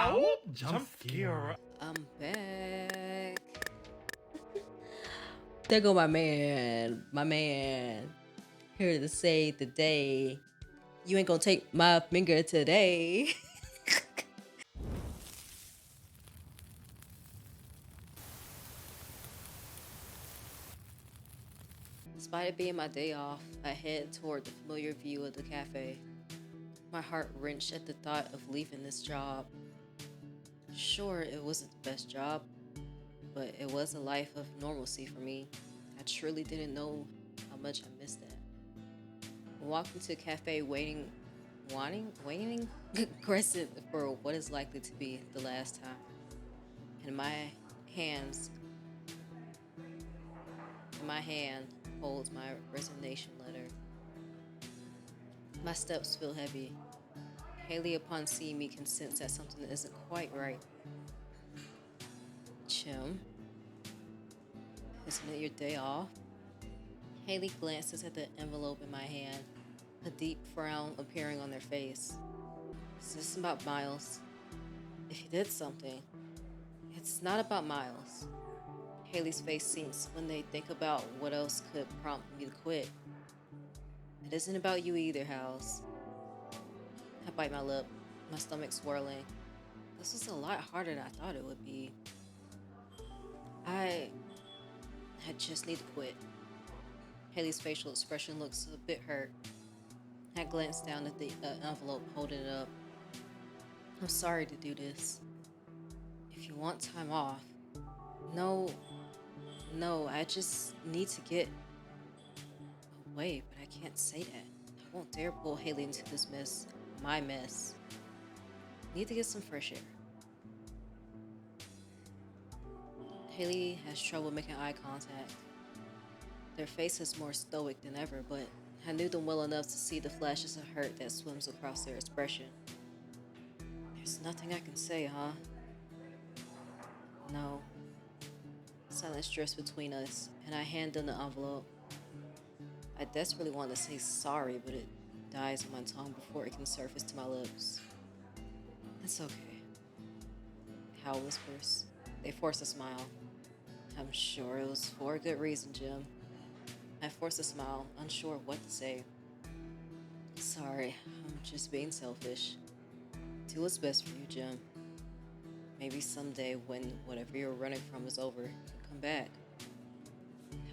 Wow! Jump scare. I'm back. There go my man. My man. Here to save the day. You ain't gonna take my finger today. Despite it being my day off, I head toward the familiar view of the cafe. My heart wrenched at the thought of leaving this job. Sure, it wasn't the best job, but it was a life of normalcy for me. I truly didn't know how much I missed that. I walked into a cafe waiting aggressive for what is likely to be the last time. And hands, my hand holds my resignation letter. My steps feel heavy. Haley, upon seeing me, can sense that something isn't quite right. Jim, isn't it your day off? Haley glances at the envelope in my hand, a deep frown appearing on their face. Is this about Miles? If he did something, it's not about Miles. Haley's face sinks when they think about what else could prompt me to quit. It isn't about you either, House. I bite my lip, my stomach swirling. This was a lot harder than I thought it would be. I just need to quit. Haley's facial expression looks a bit hurt. I glance down at the envelope, holding it up. I'm sorry to do this. If you want time off. No, I just need to get away, but I can't say that. I won't dare pull Haley into this mess. My mess. Need to get some fresh air. Haley has trouble making eye contact. Their face is more stoic than ever, but I knew them well enough to see the flashes of hurt that swims across their expression. There's nothing I can say, huh? No. Silence drifts between us, and I hand them the envelope. I desperately want to say sorry, but it dies on my tongue before it can surface to my lips. It's okay. Hal whispers. They force a smile. I'm sure it was for a good reason, Jim. I force a smile, unsure of what to say. Sorry, I'm just being selfish. Do what's best for you, Jim. Maybe someday when whatever you're running from is over, you'll come back.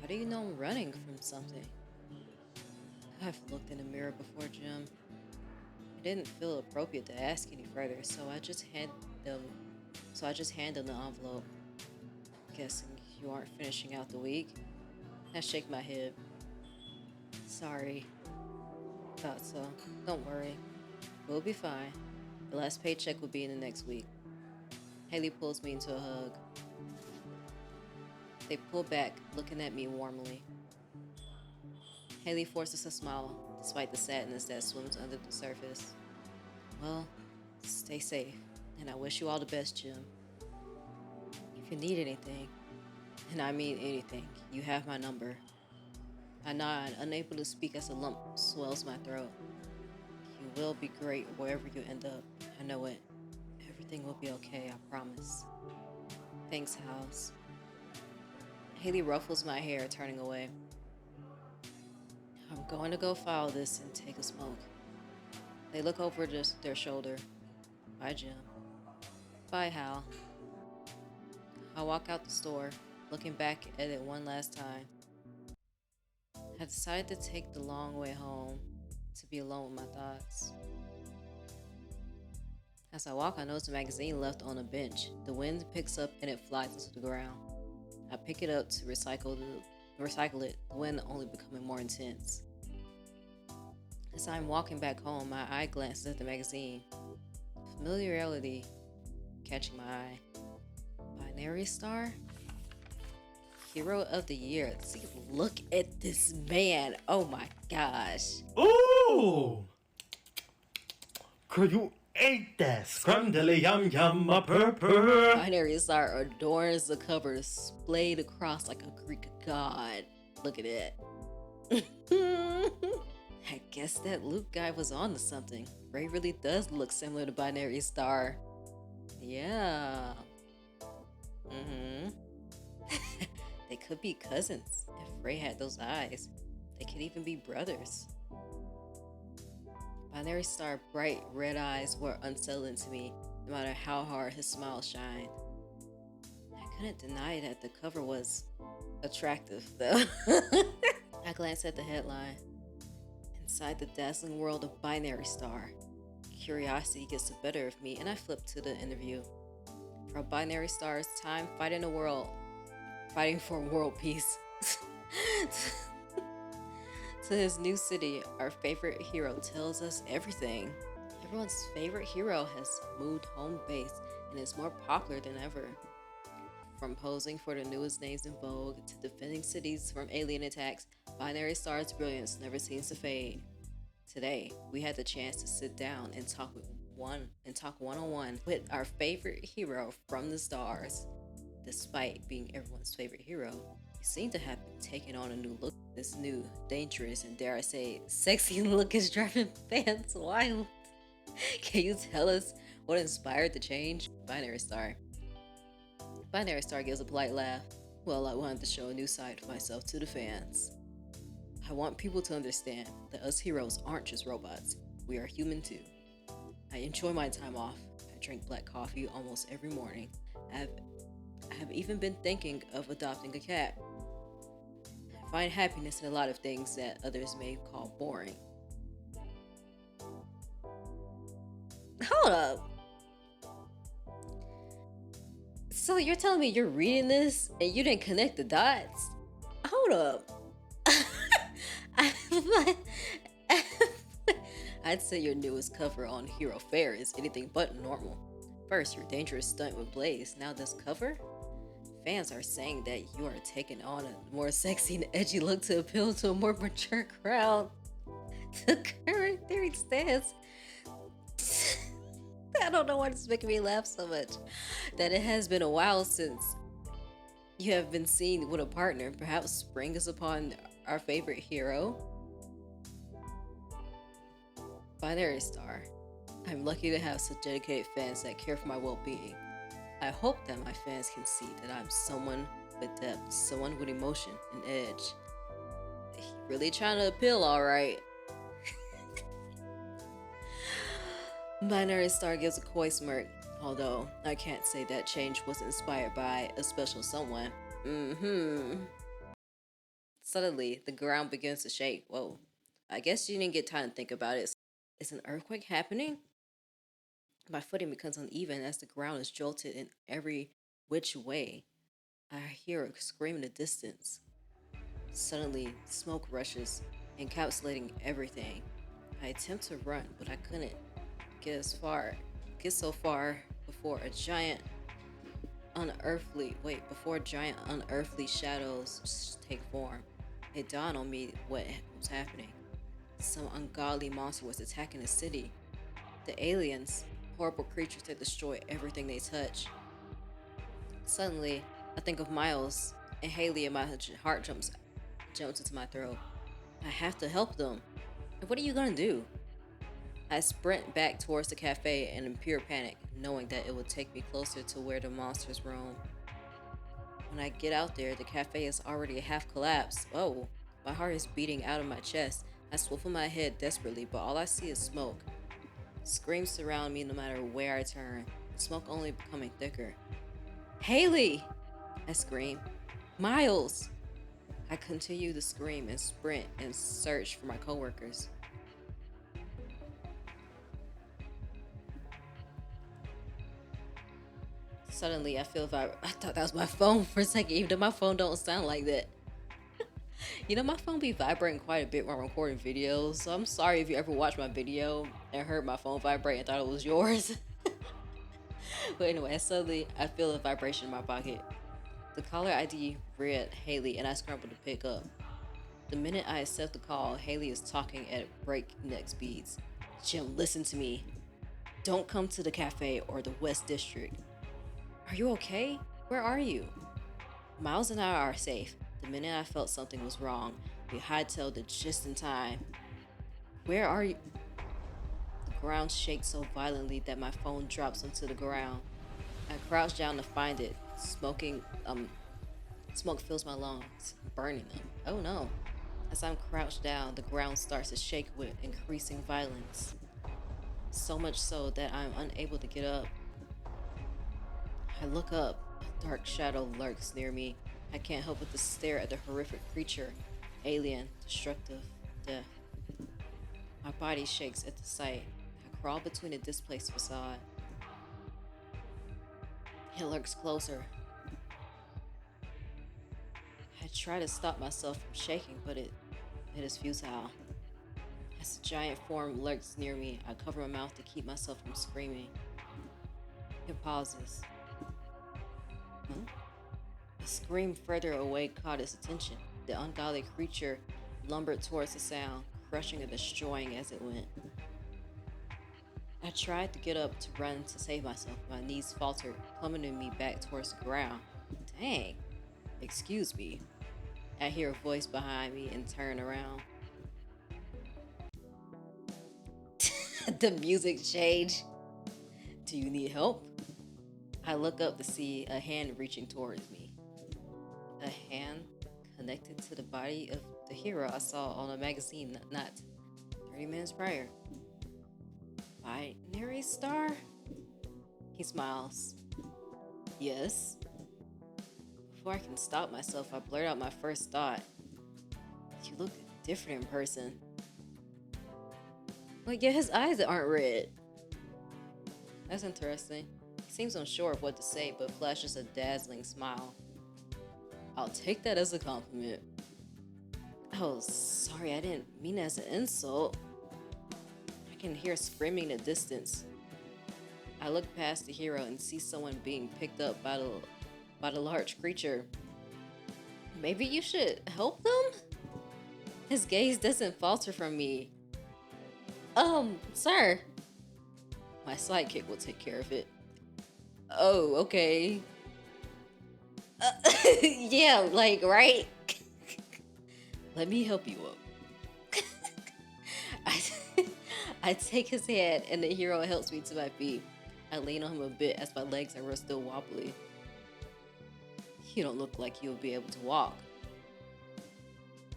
How do you know I'm running from something? I've looked in the mirror before, Jim. It didn't feel appropriate to ask any further, so I just hand them the envelope. Guessing you aren't finishing out the week? I shake my head. Sorry. Thought so. Don't worry. We'll be fine. The last paycheck will be in the next week. Haley pulls me into a hug. They pull back, looking at me warmly. Haley forces a smile, despite the sadness that swims under the surface. Well, stay safe, and I wish you all the best, Jim. If you need anything, and I mean anything, you have my number. I nod, unable to speak as a lump swells my throat. You will be great wherever you end up. I know it. Everything will be okay, I promise. Thanks, House. Haley ruffles my hair, turning away. I'm going to go file this and take a smoke. They look over their shoulder. Bye, Jim. Bye, Hal. I walk out the store, looking back at it one last time. I decided to take the long way home, to be alone with my thoughts. As I walk, I notice a magazine left on a bench. The wind picks up and it flies into the ground. I pick it up to recycle it, the wind only becoming more intense. As I'm walking back home, my eye glances at the magazine. Familiarity catching my eye. Binary Star? Hero of the Year. See, look at this man. Oh my gosh. Ooh! Girl, you ate that. Scrumdiddly yum yum a purr. Binary Star adorns the cover, displayed across like a Greek god. Look at it. I guess that Luke guy was on to something. Ray really does look similar to Binary Star. Yeah. Mm-hmm. They could be cousins. If Ray had those eyes, they could even be brothers. Binary Star bright red eyes were unsettling to me, no matter how hard his smile shined. I couldn't deny that the cover was attractive, though. I glanced at the headline. Inside the dazzling world of Binary Star, curiosity gets the better of me, and I flipped to the interview. For Binary Star's time fighting for world peace. To his new city, our favorite hero tells us everything. Everyone's favorite hero has moved home base and is more popular than ever. From posing for the newest names in Vogue to defending cities from alien attacks, Binary Star's brilliance never seems to fade. Today, we had the chance to sit down and talk one-on-one with our favorite hero from the stars. Despite being everyone's favorite hero, he seemed to have taken on a new look. This new, dangerous, and dare I say, sexy look is driving fans wild. Can you tell us what inspired the change? Binary Star gives a polite laugh. Well, I wanted to show a new side of myself to the fans. I want people to understand that us heroes aren't just robots. We are human too. I enjoy my time off. I drink black coffee almost every morning. I have even been thinking of adopting a cat. I find happiness in a lot of things that others may call boring. Hold up. So you're telling me you're reading this and you didn't connect the dots? Hold up. I'd say your newest cover on Hero Fair is anything but normal. First, your dangerous stunt with Blaze. Now this cover? Fans are saying that you are taking on a more sexy and edgy look to appeal to a more mature crowd. The current theory stands. I don't know why this is making me laugh so much. That it has been a while since you have been seen with a partner. Perhaps spring is upon our favorite hero. Binary Star. I'm lucky to have such dedicated fans that care for my well-being. I hope that my fans can see that I'm someone with depth, someone with emotion and edge. He really trying to appeal, alright. Binary Star gives a coy smirk, although I can't say that change was inspired by a special someone. Suddenly, the ground begins to shake. Whoa. I guess you didn't get time to think about it. Is an earthquake happening? My footing becomes uneven as the ground is jolted in every which way. I hear a scream in the distance. Suddenly, smoke rushes, encapsulating everything. I attempt to run, but I couldn't get so far before giant unearthly shadows take form. It dawned on me what was happening. Some ungodly monster was attacking the city. The aliens, horrible creatures that destroy everything they touch. Suddenly, I think of Miles and Haley, and my heart jumps into my throat. I have to help them. And what are you gonna do? I sprint back towards the cafe and in pure panic, knowing that it would take me closer to where the monsters roam. When I get out there, the cafe is already half collapsed. Oh, my heart is beating out of my chest. I swivel my head desperately, but all I see is smoke. Screams surround me no matter where I turn, the smoke only becoming thicker. Haley! I scream. Miles! I continue to scream and sprint and search for my coworkers. Suddenly, I feel I thought that was my phone for a second, even though my phone don't sound like that. You know, my phone be vibrating quite a bit when I'm recording videos, so I'm sorry if you ever watched my video and heard my phone vibrate and thought it was yours. But anyway, suddenly, I feel a vibration in my pocket. The caller ID read Haley, and I scrambled to pick up. The minute I accept the call, Haley is talking at breakneck speeds. Jim, listen to me. Don't come to the cafe or the West District. Are you okay? Where are you? Miles and I are safe. The minute I felt something was wrong, we hightailed it just in time. Where are you? The ground shakes so violently that my phone drops onto the ground. I crouch down to find it. Smoke fills my lungs, burning them. Oh no. As I'm crouched down, the ground starts to shake with increasing violence. So much so that I'm unable to get up. I look up. A dark shadow lurks near me. I can't help but to stare at the horrific creature. Alien, destructive, death. My body shakes at the sight. I crawl between the displaced facade. It lurks closer. I try to stop myself from shaking, but it is futile. As a giant form lurks near me, I cover my mouth to keep myself from screaming. It pauses. Huh? A scream further away caught its attention. The ungodly creature lumbered towards the sound, crushing and destroying as it went. I tried to get up to run to save myself. My knees faltered, plummeting me back towards the ground. Dang. Excuse me. I hear a voice behind me and turn around. The music changed. Do you need help? I look up to see a hand reaching towards me. A hand connected to the body of the hero I saw on a magazine not 30 minutes prior. Binary star? He smiles. Yes. Before I can stop myself, I blurt out my first thought. You look different in person. Like, yeah, his eyes aren't red. That's interesting. He seems unsure of what to say, but flashes a dazzling smile. I'll take that as a compliment. Oh, sorry, I didn't mean it as an insult. I can hear screaming in the distance. I look past the hero and see someone being picked up by the large creature. Maybe you should help them? His gaze doesn't falter from me. Sir. My sidekick will take care of it. Oh, okay. Yeah, like, right? Let me help you up. I take his hand and the hero helps me to my feet. I lean on him a bit as my legs are still wobbly. You don't look like you'll be able to walk.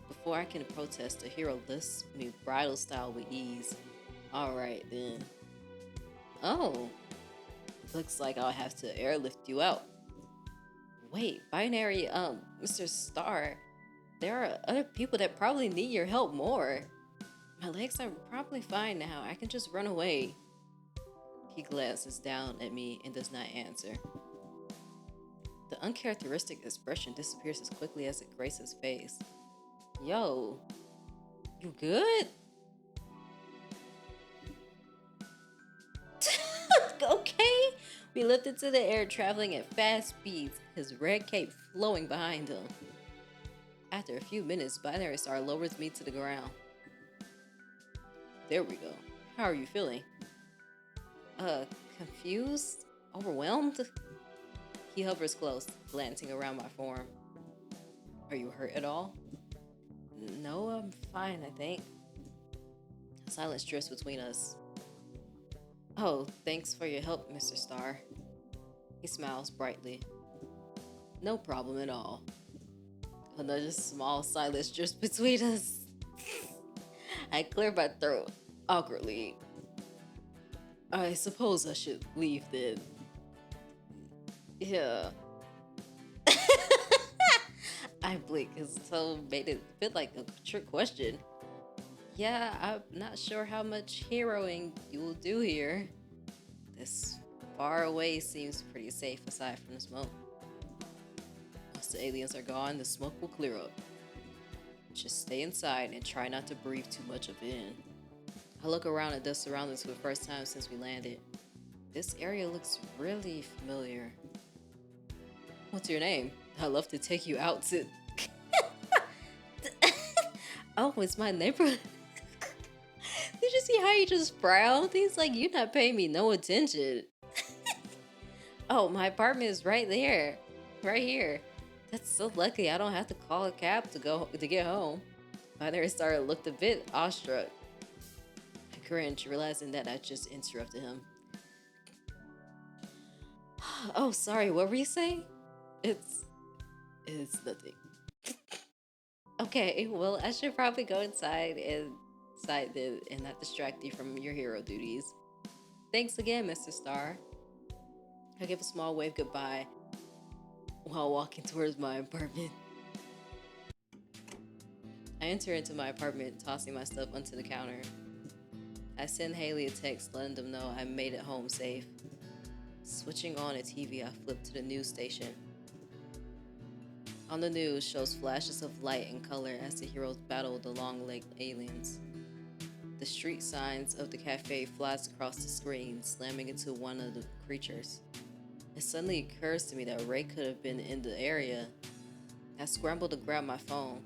Before I can protest, the hero lifts me bridal style with ease. Alright then. Oh. Looks like I'll have to airlift you out. Wait, binary, Mr. Star. There are other people that probably need your help more. My legs are probably fine now. I can just run away. He glances down at me and does not answer. The uncharacteristic expression disappears as quickly as it graces his face. Yo, you good? Okay. We lift into the air, traveling at fast speeds, his red cape flowing behind him. After a few minutes, Binary Star lowers me to the ground. There we go. How are you feeling? Confused? Overwhelmed? He hovers close, glancing around my form. Are you hurt at all? No, I'm fine, I think. Silence drifts between us. Oh, thanks for your help, Mr. Star. He smiles brightly. No problem at all. Another small silence drifts between us. I clear my throat awkwardly. I suppose I should leave then. Yeah. I blink. His tone made it feel like a trick question. Yeah, I'm not sure how much heroing you will do here. This far away seems pretty safe aside from the smoke. Once the aliens are gone, the smoke will clear up. Just stay inside and try not to breathe too much of it in. I look around at the surroundings for the first time since we landed. This area looks really familiar. What's your name? I'd love to take you out to... Oh, it's my neighborhood. Did you see how he just frowned? He's like, you're not paying me no attention. Oh, my apartment is right there. Right here. That's so lucky. I don't have to call a cab to get home. Binary Star looked a bit awestruck. I cringed, realizing that I just interrupted him. Oh, sorry, what were you saying? It's it's nothing. Okay, well, I should probably go inside and not distract you from your hero duties. Thanks again, Mr. Star. I give a small wave goodbye while walking towards my apartment. I enter into my apartment, tossing my stuff onto the counter. I send Haley a text letting them know I made it home safe. Switching on a TV, I flip to the news station. On the news shows flashes of light and color as the heroes battle the long-legged aliens. The street signs of the cafe flies across the screen, slamming into one of the creatures. It suddenly occurs to me that Ray could have been in the area. I scramble to grab my phone.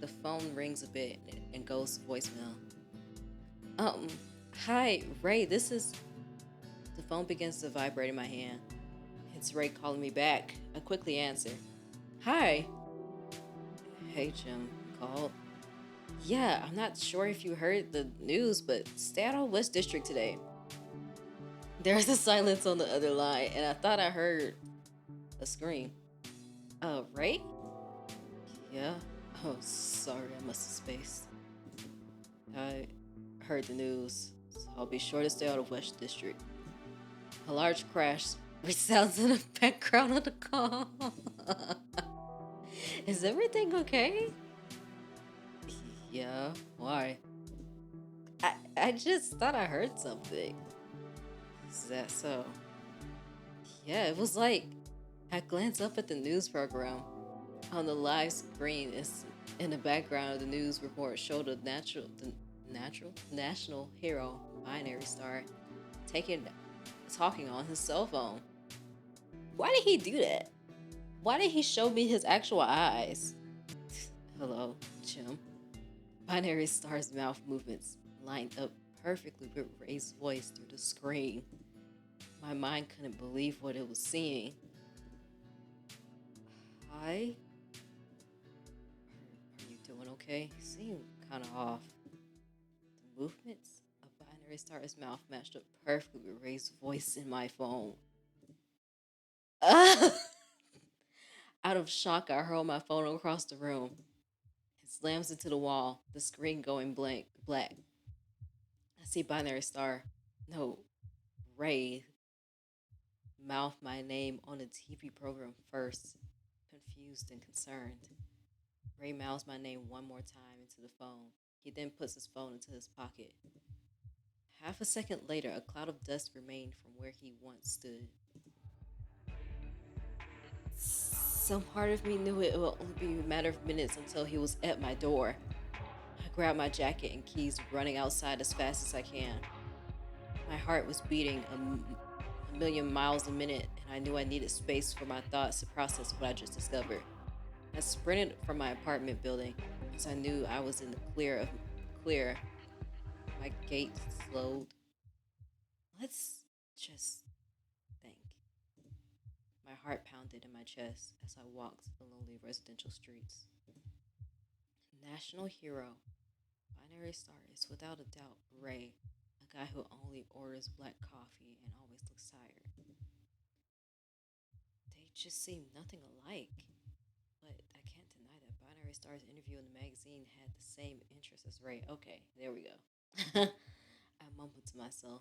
The phone rings a bit and goes to voicemail. Um, Hi, Ray, this is... The phone begins to vibrate in my hand. It's Ray calling me back. I quickly answer. Hi. Hey, Jim. Called? Yeah, I'm not sure if you heard the news, but stay out of West District today. There's a silence on the other line, and I thought I heard a scream. Ray? Yeah? Oh, sorry, I must have spaced. I heard the news, so I'll be sure to stay out of West District. A large crash resounds in the background of the call. Is everything okay? Yeah, why? I just thought I heard something. Is that so? Yeah, it was like I glanced up at the news program. On the live screen, is in the background of the news report showed the national hero binary star talking on his cell phone. Why did he do that? Why did he show me his actual eyes? Hello, Jim. Binary star's mouth movements lined up perfectly with Ray's voice through the screen. My mind couldn't believe what it was seeing. Hi? Are you doing okay? You seem kind of off. The movements of Binary Star's mouth matched up perfectly with Ray's voice in my phone. Out of shock, I hurl my phone across the room. It slams into the wall, the screen going black. I see Binary Star. No, Ray mouth my name on the TV program first, confused and concerned. Ray mouths my name one more time into the phone. He then puts his phone into his pocket. Half a second later, a cloud of dust remained from where he once stood. Some part of me knew it would only be a matter of minutes until he was at my door. I grabbed my jacket and keys, running outside as fast as I can. My heart was beating a million miles a minute, and I knew I needed space for my thoughts to process what I just discovered. I sprinted from my apartment building as I knew I was in the clear. My gait slowed. Let's just think. My heart pounded in my chest as I walked the lonely residential streets. National hero, Binary Star is without a doubt Ray, a guy who only orders black coffee and always looks tired. They just seem nothing alike. But I can't deny that Binary Star's interview in the magazine had the same interest as Ray. Okay, there we go. I mumbled to myself.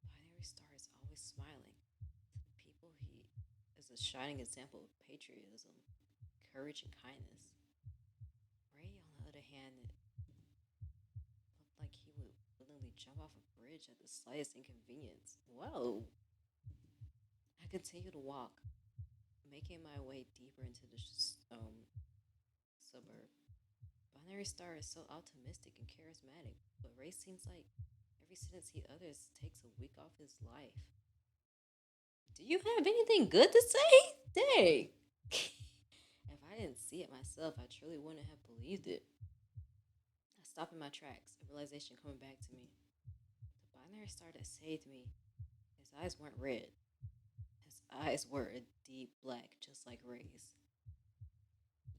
Binary Star is always smiling. To the people, he is a shining example of patriotism, courage, and kindness. Ray, on the other hand, looked like he would willingly jump off a bridge at the slightest inconvenience. Whoa! I continued to walk, making my way deeper into the suburb. Binary Star is so optimistic and charismatic, but Ray seems like every sentence he utters takes a week off his life. Do you have anything good to say? Dang. If I didn't see it myself, I truly wouldn't have believed it. I stopped in my tracks, a realization coming back to me. The Binary Star that saved me, his eyes weren't red. His eyes were a deep black, just like Ray's.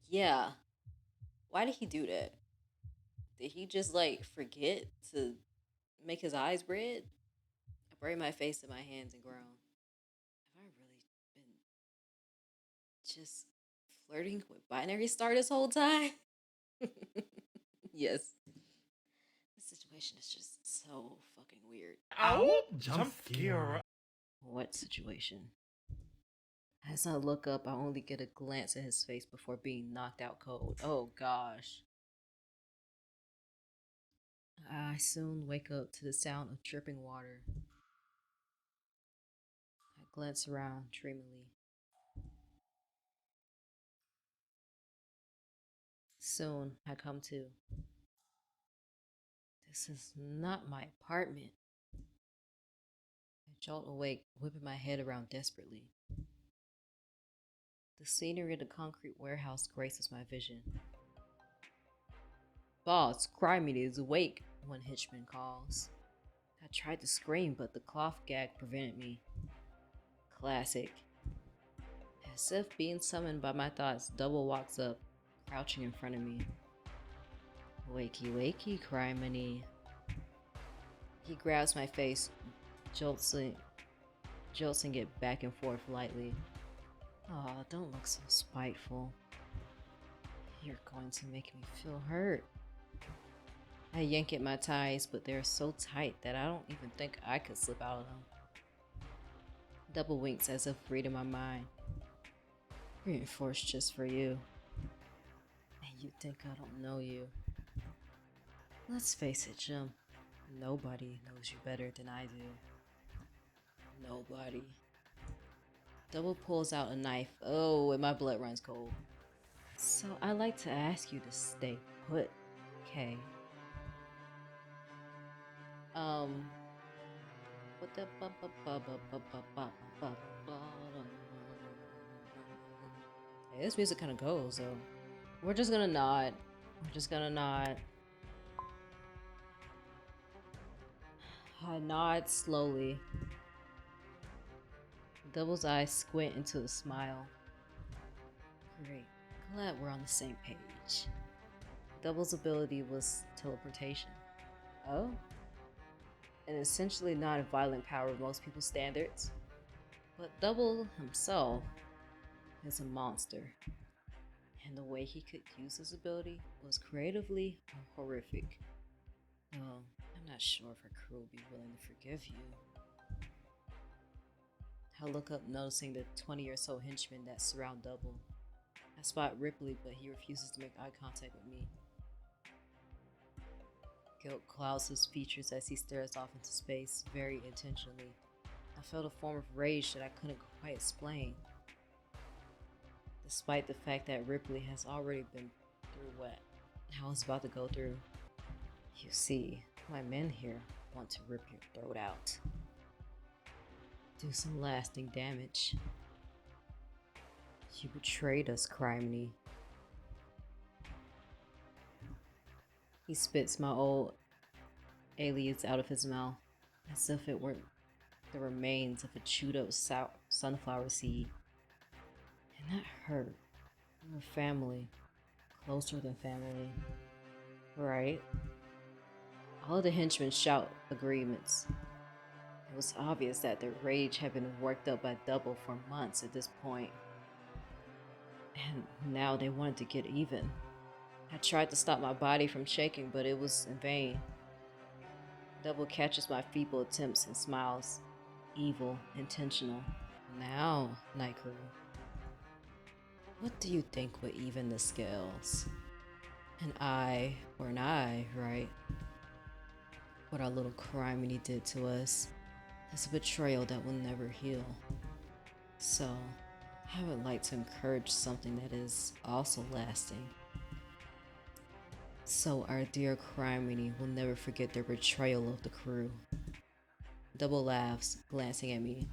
Yeah. Why did he do that? Did he just like forget to make his eyes red? I buried my face in my hands and groaned. just flirting with binary star this whole time? Yes. The situation is just so fucking weird. Ow! Jump scare. What situation? As I look up, I only get a glance at his face before being knocked out cold. Oh gosh. I soon wake up to the sound of dripping water. I glance around dreamily. Soon I come to. This is not my apartment. I jolt awake, whipping my head around desperately. The scenery of the concrete warehouse graces my vision. Boss, Crimey is awake, one henchman calls. I tried to scream, but the cloth gag prevented me. Classic. As if being summoned by my thoughts, Double walks up, crouching in front of me. Wakey, wakey, Crimey. He grabs my face, jolting it back and forth lightly. Aw, don't look so spiteful. You're going to make me feel hurt. I yank at my ties, but they're so tight that I don't even think I could slip out of them. Double winks as if reading my mind. Reinforced just for you. And you think I don't know you. Let's face it, Jim. Nobody knows you better than I do. Nobody. Double pulls out a knife. Oh, and my blood runs cold. So I like to ask you to stay put, okay? What the Hey, this music kind of goes, though. We're just gonna nod. We're just gonna nod. I nod slowly. Double's eyes squint into a smile. Great. Glad we're on the same page. Double's ability was teleportation. Oh? An essentially non-violent power of most people's standards. But Double himself is a monster. And the way he could use his ability was creatively horrific. Well, I'm not sure if our crew will be willing to forgive you. I look up, noticing the 20 or so henchmen that surround Double. I spot Ripley, but he refuses to make eye contact with me. Guilt clouds his features as he stares off into space, very intentionally. I felt a form of rage that I couldn't quite explain. Despite the fact that Ripley has already been through what I was about to go through. You see, my men here want to rip your throat out. Do some lasting damage. You betrayed us, Crimey. He spits my old alias out of his mouth, as if it were the remains of a chewed up sunflower seed. And that hurt. We were family. Closer than family. Right? All of the henchmen shout agreements. It was obvious that their rage had been worked up by Double for months at this point. And now they wanted to get even. I tried to stop my body from shaking, but it was in vain. Double catches my feeble attempts and smiles. Evil, intentional. Now, Night Crew. What do you think would even the scales? An eye for an eye, right? What our little Crimey did to us is a betrayal that will never heal. So, I would like to encourage something that is also lasting. So our dear Crimey will never forget their betrayal of the crew. Double laughs, glancing at me.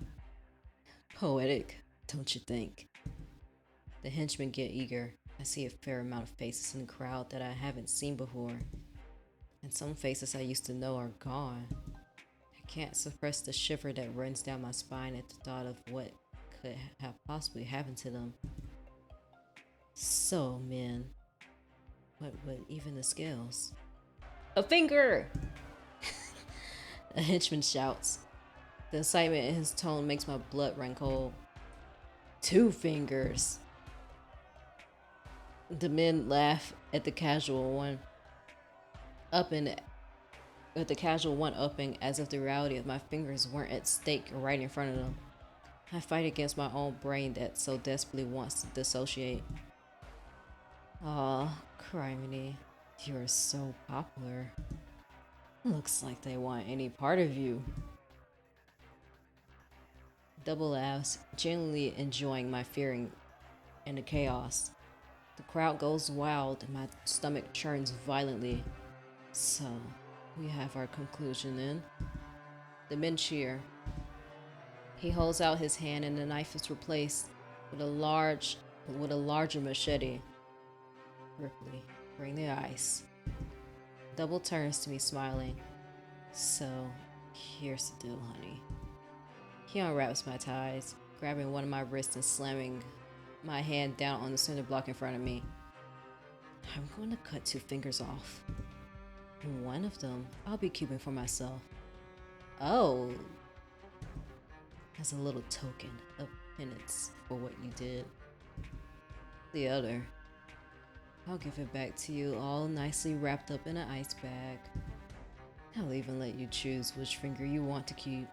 Poetic, don't you think? The henchmen get eager. I see a fair amount of faces in the crowd that I haven't seen before. And some faces I used to know are gone. I can't suppress the shiver that runs down my spine at the thought of what could have possibly happened to them. So, men, what would even the scales? A finger! A henchman shouts. The excitement in his tone makes my blood run cold. 2 fingers. The men laugh at the casual one upping as if the reality of my fingers weren't at stake right in front of them. I fight against my own brain that so desperately wants to dissociate. Aw, criminy, you're so popular. Looks like they want any part of you. Double laughs, genuinely enjoying my fearing and the chaos. The crowd goes wild and my stomach churns violently. So, we have our conclusion then. The men cheer. He holds out his hand and the knife is replaced with a larger machete. Ripley, bring the ice. Double turns to me smiling. So, here's the deal, honey. He unwraps my ties, grabbing one of my wrists and slamming my hand down on the cinder block in front of me. I'm going to cut 2 fingers off. And one of them I'll be keeping for myself. Oh. As a little token of penance for what you did. The other, I'll give it back to you all nicely wrapped up in an ice bag. I'll even let you choose which finger you want to keep.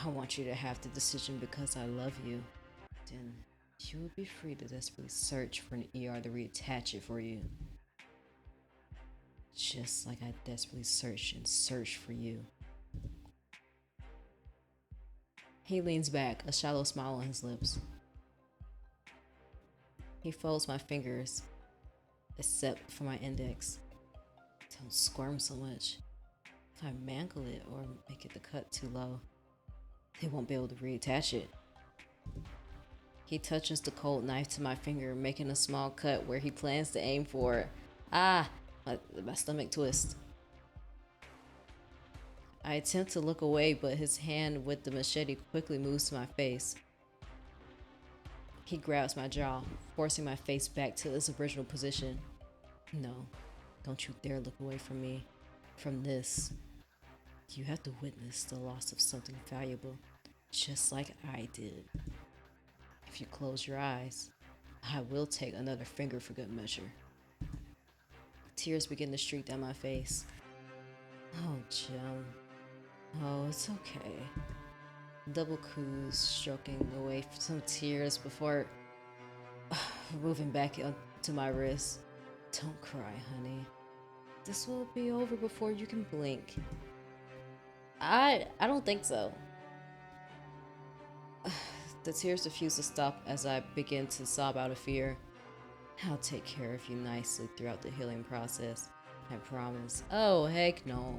I want you to have the decision because I love you. Then you will be free to desperately search for an ER to reattach it for you. Just like I desperately searched for you. He leans back, a shallow smile on his lips. He folds my fingers, except for my index. Don't squirm so much. If I mangle it or make it the cut too low, they won't be able to reattach it. He touches the cold knife to my finger, making a small cut where he plans to aim for it. Ah! My stomach twists. I attempt to look away, but his hand with the machete quickly moves to my face. He grabs my jaw, forcing my face back to its original position. No, don't you dare look away from me. From this. You have to witness the loss of something valuable, just like I did. If you close your eyes, I will take another finger for good measure. Tears begin to streak down my face. Oh, Jim. Oh, it's okay. Double coos, stroking away some tears before moving back to my wrist. Don't cry, honey. This will be over before you can blink. I don't think so. The tears refuse to stop as I begin to sob out of fear. I'll take care of you nicely throughout the healing process. I promise. Oh, heck no.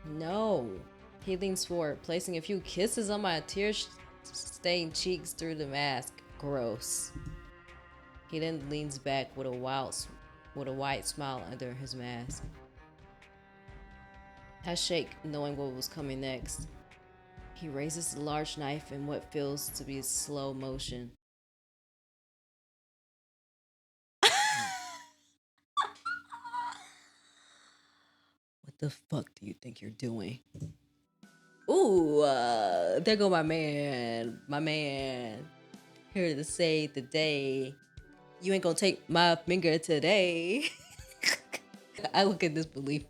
No. He leans forward, placing a few kisses on my tear-stained cheeks through the mask. Gross. He then leans back with a wide smile under his mask. I shake, knowing what was coming next. He raises the large knife in what feels to be slow motion. What the fuck do you think you're doing? Ooh, there go my man. My man. Here to save the day. You ain't gonna take my finger today. I look at this belief.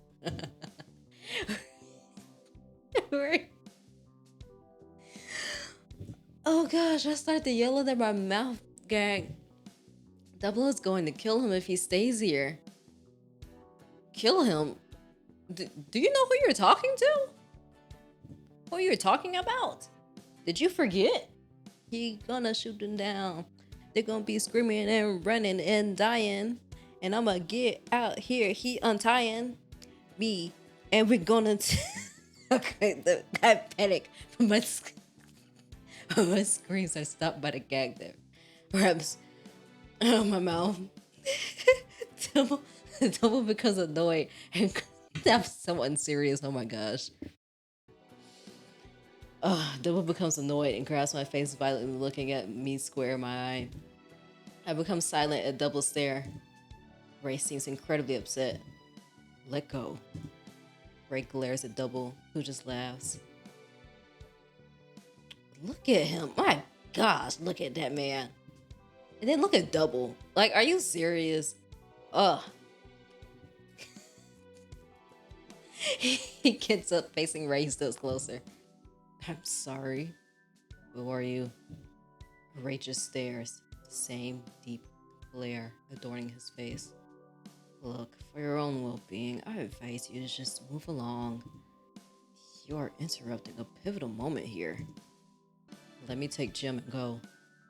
Oh gosh, I start to yell at my mouth gag. Double is going to kill him if he stays here. Kill him? Do you know who you're talking to? Who you're talking about? Did you forget? He gonna shoot them down. They're gonna be screaming and running and dying. And I'ma get out here. He untying me. And we're gonna... Okay, I panic. My screams are stopped by the gag there. Perhaps my mouth. Double becomes annoyed and that's so unserious. Oh my gosh. Double becomes annoyed and grabs my face violently, looking at me square in my eye. I become silent at Double's stare. Ray seems incredibly upset. Let go. Ray glares at Double, who just laughs. Look at him. My gosh, look at that man. And then look at Double. Like, are you serious? Ugh. He gets up facing Ray, steps closer. I'm sorry. Who are you? Ray just stares, the same deep glare adorning his face. Look, for your own well-being, I advise you to just move along. You're interrupting a pivotal moment here. Let me take Jim and go.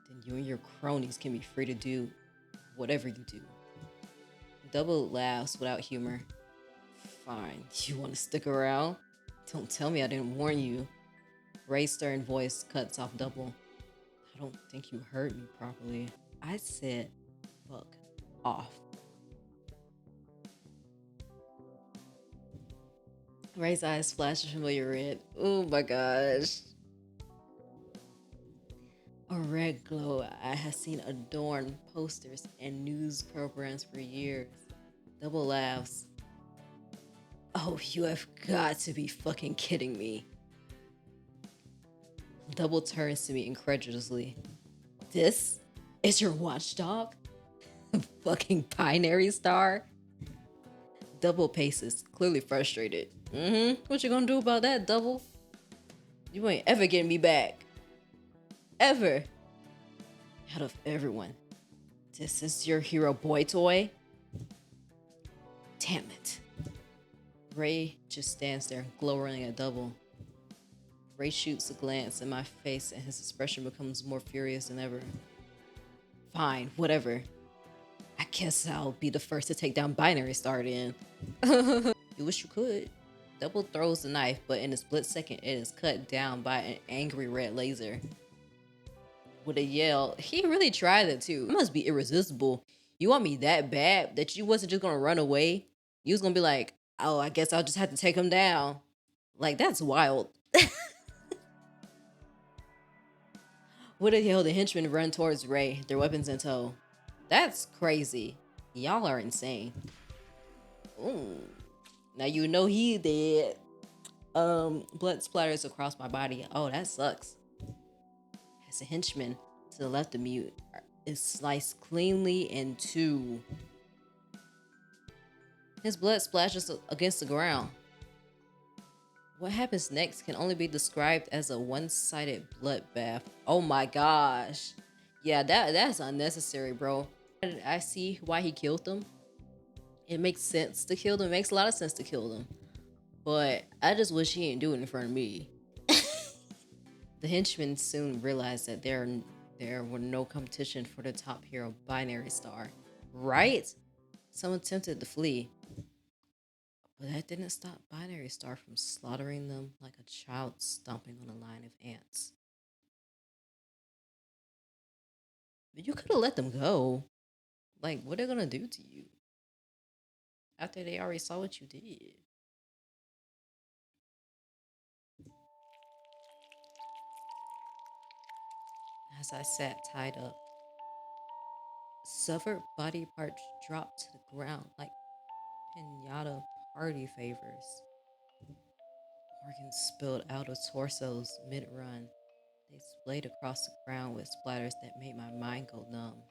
Then you and your cronies can be free to do whatever you do. Double laughs without humor. Fine, you want to stick around? Don't tell me I didn't warn you. Ray's stern voice cuts off Double. I don't think you heard me properly. I said, fuck off. Ray's eyes flash a familiar red. Oh my gosh. A red glow I have seen adorn posters and news programs for years. Double laughs. Oh, you have got to be fucking kidding me. Double turns to me incredulously. This is your watchdog? Fucking binary star? Double paces, clearly frustrated. What you gonna do about that, Double? You ain't ever getting me back. Ever. Out of everyone, this is your hero boy toy? Damn it. Ray just stands there, glowering at Double. Ray shoots a glance in my face and his expression becomes more furious than ever. Fine, whatever. I guess I'll be the first to take down Binary Star then. You wish you could. Double throws the knife, but in a split second, it is cut down by an angry red laser. With a yell, he really tried it too. It must be irresistible. You want me that bad that you wasn't just gonna run away? You was gonna be like, oh, I guess I'll just have to take him down. Like, that's wild. With a yell, the henchmen run towards Ray, their weapons in tow. That's crazy. Y'all are insane. Ooh. Now you know he did. Blood splatters across my body. Oh, that sucks. As a henchman to the left of me is sliced cleanly in two. His blood splashes against the ground. What happens next can only be described as a one-sided bloodbath. Oh my gosh. Yeah, that's unnecessary, bro. I see why he killed them. It makes sense to kill them. It makes a lot of sense to kill them. But I just wish he didn't do it in front of me. The henchmen soon realized that there were no competition for the top hero Binary Star. Right? Some attempted to flee. But that didn't stop Binary Star from slaughtering them like a child stomping on a line of ants. But you could have let them go. Like, what are they gonna do to you? After they already saw what you did. As I sat tied up, severed body parts dropped to the ground like pinata party favors. Organs spilled out of torsos mid-run. They splayed across the ground with splatters that made my mind go numb.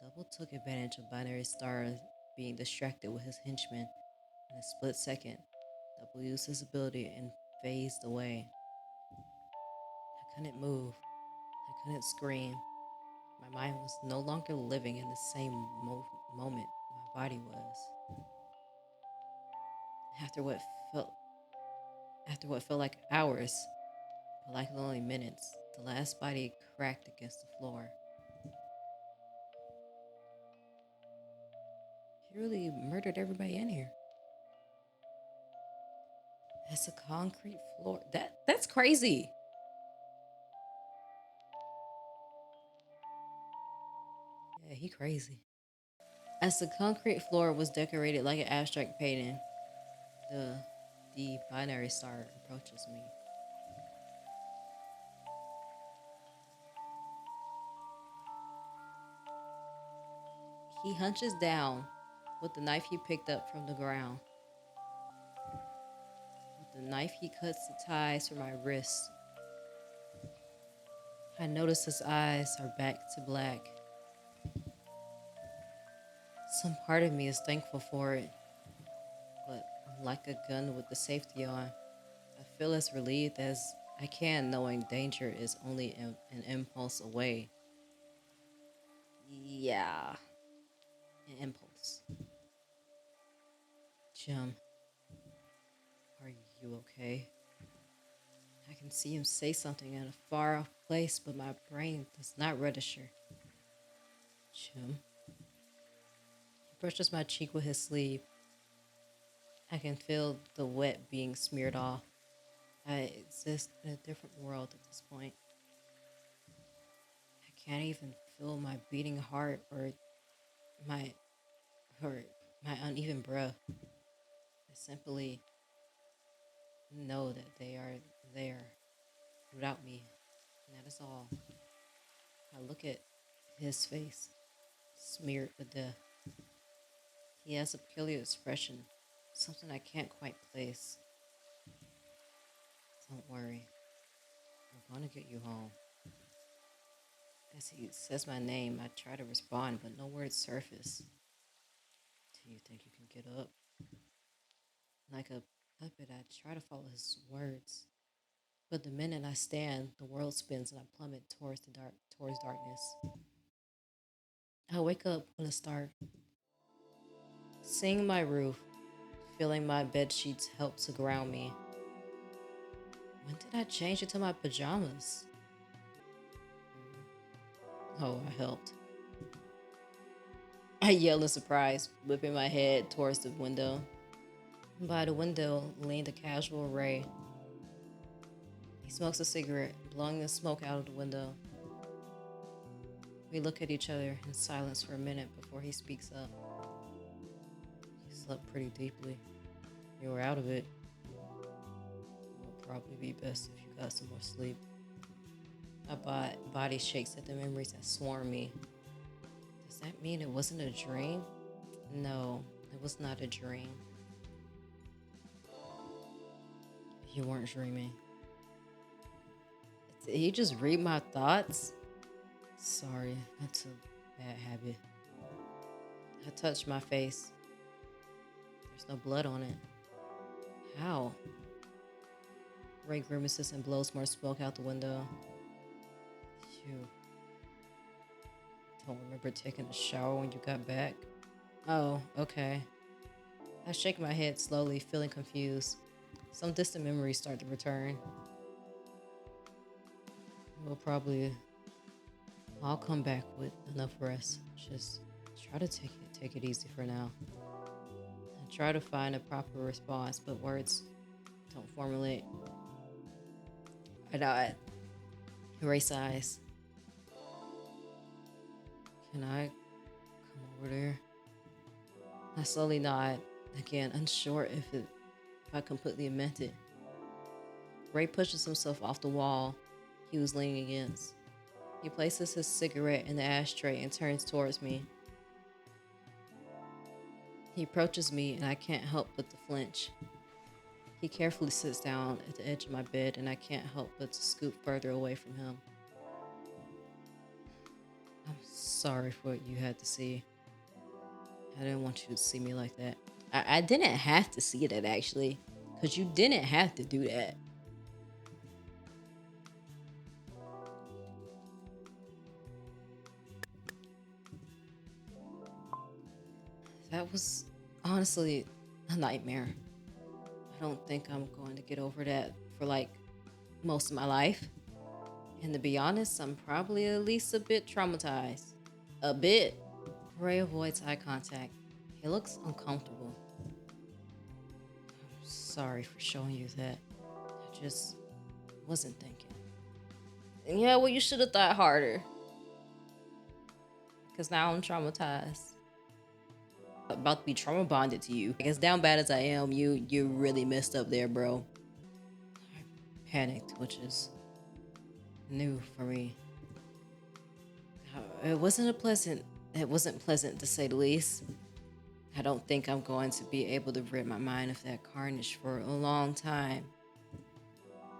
Double took advantage of Binary Star being distracted with his henchmen. In a split second, Double used his ability and phased away. I couldn't move. I couldn't scream. My mind was no longer living in the same moment my body was. After what felt like hours, but like only minutes, the last body cracked against the floor. He really murdered everybody in here. That's a concrete floor. That's crazy. Yeah, he crazy. As the concrete floor was decorated like an abstract painting, the binary star approaches me. He hunches down with the knife he picked up from the ground. With the knife he cuts the ties from my wrists. I notice his eyes are back to black. Some part of me is thankful for it, but I'm like a gun with the safety on. I feel as relieved as I can, knowing danger is only an impulse away. Yeah, an impulse. Jim, are you okay? I can see him say something in a far off place, but my brain does not register. Jim. He brushes my cheek with his sleeve. I can feel the wet being smeared off. I exist in a different world at this point. I can't even feel my beating heart my or my uneven breath. I simply know that they are there without me, and that is all. I look at his face, smeared with death. He has a peculiar expression, something I can't quite place. Don't worry, I'm gonna get you home. As he says my name, I try to respond, but no words surface. Do you think you can get up? Like a puppet, I try to follow his words. But the minute I stand, the world spins and I plummet towards darkness. I wake up with a start. Seeing my roof, feeling my bed sheets help to ground me. When did I change into my pajamas? Oh, I helped. I yell in surprise, whipping my head towards the window. By the window leaned a casual Ray. He smokes a cigarette, blowing the smoke out of the window. We look at each other in silence for a minute before he speaks up. You slept pretty deeply. You were out of it. It would probably be best if you got some more sleep. My body shakes at the memories that swarm me. Does that mean it wasn't a dream? No, it was not a dream. You weren't dreaming. Did he just read my thoughts? Sorry, that's a bad habit. I touched my face. There's no blood on it. How? Ray grimaces and blows more smoke out the window. You don't remember taking a shower when you got back? Oh, okay. I shake my head slowly, feeling confused. Some distant memories start to return. I'll come back with enough rest. Just try to take it easy for now. I try to find a proper response, but words don't formulate. I nod. Erase eyes. Can I come over there? I slowly nod, again, unsure if I completely meant it. Ray pushes himself off the wall he was leaning against. He places his cigarette in the ashtray and turns towards me. He approaches me and I can't help but to flinch. He carefully sits down at the edge of my bed and I can't help but to scoot further away from him. I'm sorry for what you had to see. I didn't want you to see me like that. I didn't have to see that, actually, because you didn't have to do that. That was honestly a nightmare. I don't think I'm going to get over that for like most of my life. And to be honest, I'm probably at least a bit traumatized. A bit. Ray avoids eye contact. He looks uncomfortable. I'm sorry for showing you that. I just wasn't thinking. Yeah, well, you should have thought harder. Because now I'm traumatized. About to be trauma bonded to you. Like, as down bad as I am, you really messed up there, bro. I panicked, which is new for me. It wasn't pleasant to say the least. I don't think I'm going to be able to rid my mind of that carnage for a long time.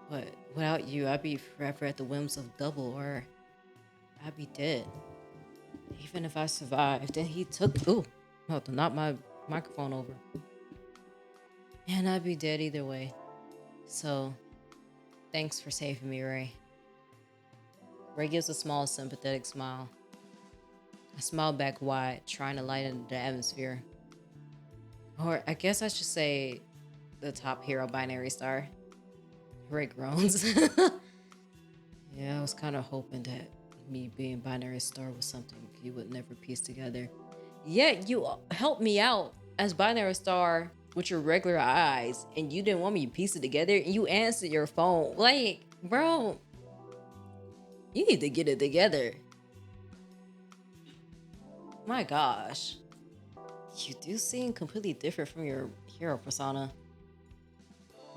But Without you, I'd be forever at the whims of Double, or I'd be dead. Even if I survived, then he took. Ooh, no, to knock my microphone over. And I'd be dead either way. So, thanks for saving me, Ray. Ray gives a small, sympathetic smile. I smile back wide, trying to lighten the atmosphere. Or I guess I should say the top hero binary star. Ray groans. Yeah, I was kind of hoping that me being binary star was something you would never piece together. Yet you helped me out as binary star with your regular eyes, and you didn't want me to piece it together, and you answered your phone. Like, bro, you need to get it together. My gosh. You do seem completely different from your hero persona.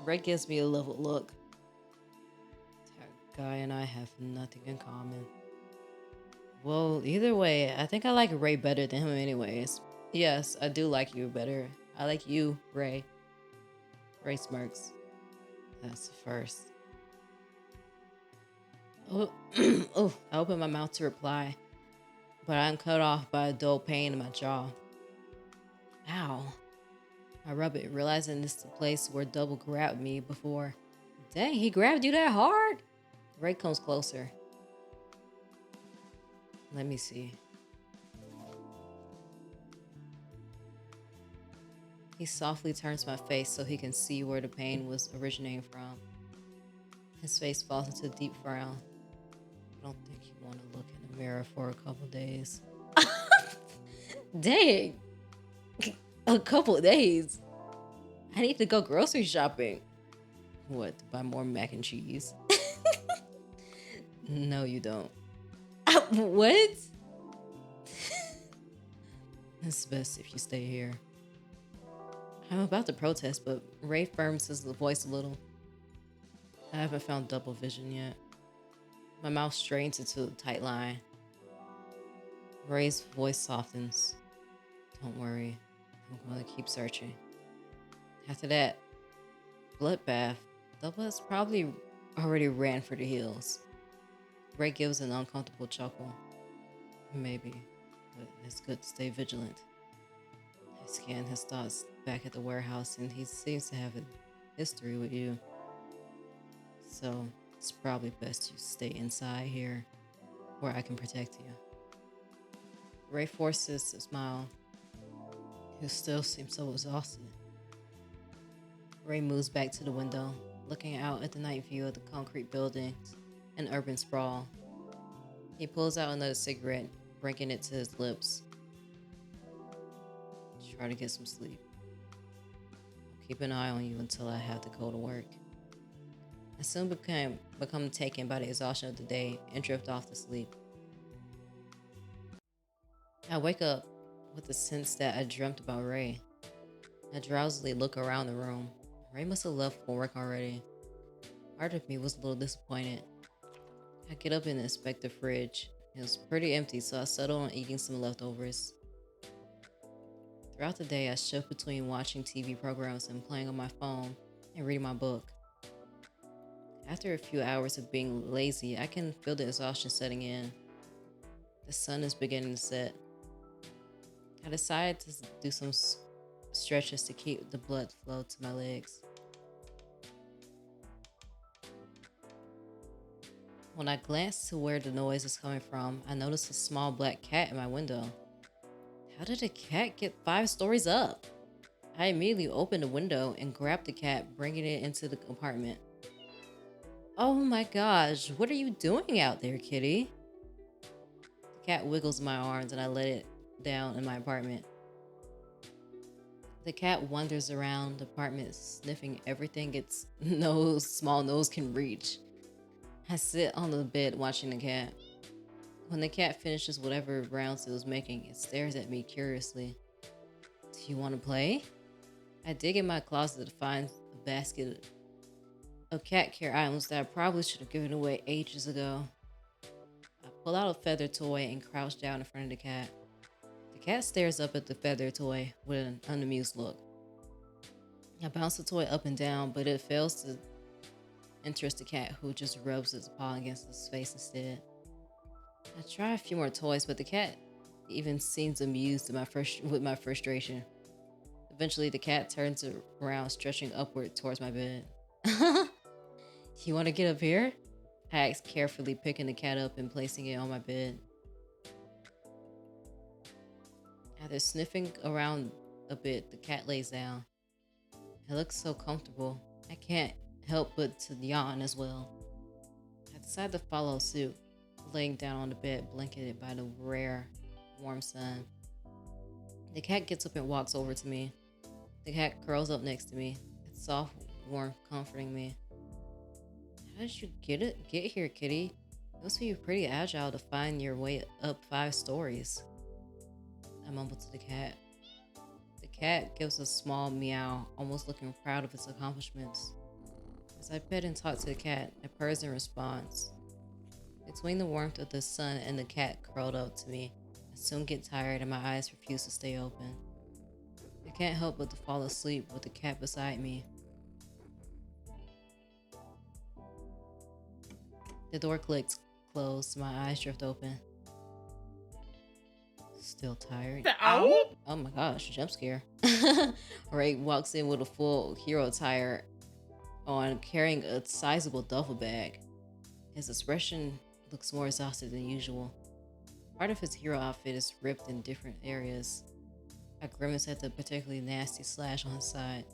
Red gives me a level look. That guy and I have nothing in common. Well, either way, I think I like Ray better than him anyways. Yes, I do like you better. I like you, Ray. Ray smirks. That's the first. Oh, oh, I open my mouth to reply, but I'm cut off by a dull pain in my jaw. Ow. I rub it, realizing this is the place where Double grabbed me before. Dang, he grabbed you that hard? Ray comes closer. Let me see. He softly turns my face so he can see where the pain was originating from. His face falls into a deep frown. I don't think you want to look in the mirror for a couple days. Dang. A couple days? I need to go grocery shopping. What, to buy more mac and cheese? No, you don't. What? It's best if you stay here. I'm about to protest, but Ray firms his voice a little. I haven't found double vision yet. My mouth strains into a tight line. Ray's voice softens. Don't worry, I'm going to keep searching. After that bloodbath, Double has probably already ran for the hills. Ray gives an uncomfortable chuckle. Maybe, but it's good to stay vigilant. I scan his thoughts back at the warehouse, and he seems to have a history with you. So it's probably best you stay inside here, where I can protect you. Ray forces a smile. He still seems so exhausted. Ray moves back to the window, looking out at the night view of the concrete buildings and urban sprawl. He pulls out another cigarette, bringing it to his lips. Try to get some sleep. I'll keep an eye on you until I have to go to work. I soon become taken by the exhaustion of the day and drift off to sleep. I wake up with the sense that I dreamt about Ray. I drowsily look around the room. Ray must have left for work already. Part of me was a little disappointed. I get up and inspect the fridge. It was pretty empty, so I settled on eating some leftovers. Throughout the day, I shift between watching TV programs and playing on my phone and reading my book. After a few hours of being lazy, I can feel the exhaustion setting in. The sun is beginning to set. I decided to do some stretches to keep the blood flow to my legs. When I glance to where the noise is coming from, I notice a small black cat in my window. How did a cat get 5 stories up? I immediately open the window and grab the cat, bringing it into the apartment. Oh my gosh, what are you doing out there, kitty? The cat wiggles my arms and I let it down in my apartment. The cat wanders around the apartment, sniffing everything its small nose can reach. I sit on the bed watching the cat. When the cat finishes whatever rounds it was making, it stares at me curiously. Do you want to play? I dig in my closet to find a basket of cat care items that I probably should have given away ages ago. I pull out a feather toy and crouch down in front of the cat. The cat stares up at the feather toy with an unamused look. I bounce the toy up and down, but it fails interested cat who just rubs his paw against his face instead. I try a few more toys, but the cat even seems amused with my frustration. Eventually, the cat turns around, stretching upward towards my bed. You want to get up here? I asked, carefully picking the cat up and placing it on my bed. After sniffing around a bit, the cat lays down. It looks so comfortable. I can't help but to yawn as well. I decide to follow suit, laying down on the bed, blanketed by the rare, warm sun. The cat gets up and walks over to me. The cat curls up next to me, its soft warmth comforting me. How did you get here, kitty? It must be pretty agile to find your way up 5 stories. I mumble to the cat. The cat gives a small meow, almost looking proud of its accomplishments. As I pet and talk to the cat, it purrs in response. Between the warmth of the sun and the cat curled up to me, I soon get tired and my eyes refuse to stay open. I can't help but to fall asleep with the cat beside me. The door clicks closed, my eyes drift open. Still tired? Ow! Oh my gosh, jump scare. Ray walks in with a full hero attire on, carrying a sizable duffel bag. His expression looks more exhausted than usual. Part of his hero outfit is ripped in different areas. I grimace at the particularly nasty slash on his side.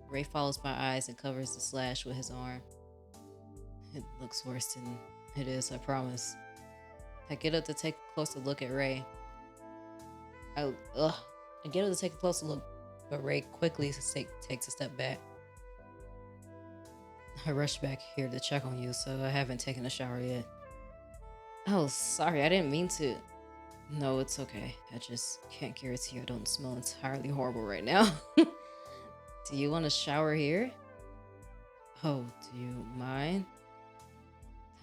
Ray follows my eyes and covers the slash with his arm. It looks worse than it is, I promise. I get up to take a closer look at Ray. I get up to take a closer look, but Ray quickly takes a step back. I rushed back here to check on you, so I haven't taken a shower yet. Oh, sorry, I didn't mean to. No, it's okay. I just can't guarantee I don't smell entirely horrible right now. Do you want to shower here? Oh, do you mind?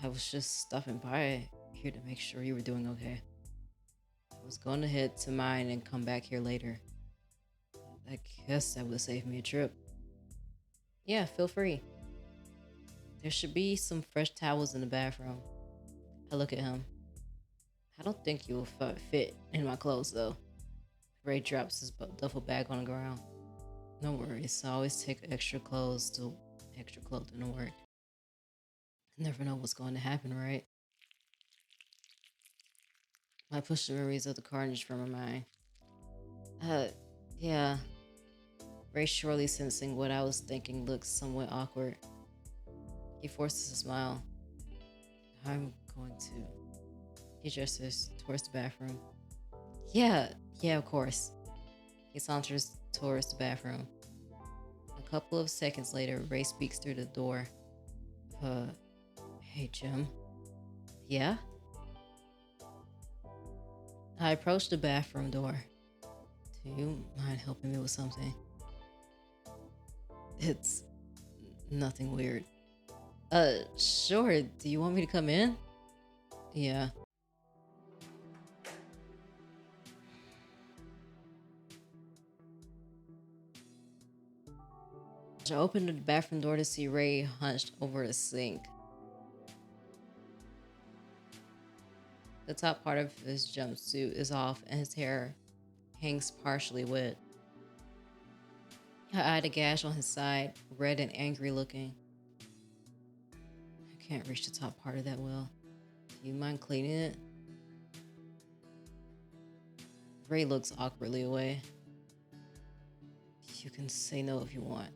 I was just stopping by here to make sure you were doing okay. I was going to head to mine and come back here later. I guess that would save me a trip. Yeah, feel free. There should be some fresh towels in the bathroom. I look at him. I don't think you'll fit in my clothes, though. Ray drops his duffel bag on the ground. No worries, I always take extra clothing to work. You never know what's going to happen, right? I push the memories of the carnage from my mind. Yeah. Ray, surely sensing what I was thinking looks somewhat awkward. He forces a smile. I'm going to... He gestures towards the bathroom. Yeah, of course. He saunters towards the bathroom. A couple of seconds later, Ray speaks through the door. Hey, Jim. Yeah? I approach the bathroom door. Do you mind helping me with something? It's nothing weird. Sure. Do you want me to come in? Yeah. I opened the bathroom door to see Ray hunched over the sink. The top part of his jumpsuit is off and his hair hangs partially wet. I eyed a gash on his side, red and angry looking. I can't reach the top part of that well. Do you mind cleaning it? Ray looks awkwardly away. You can say no if you want.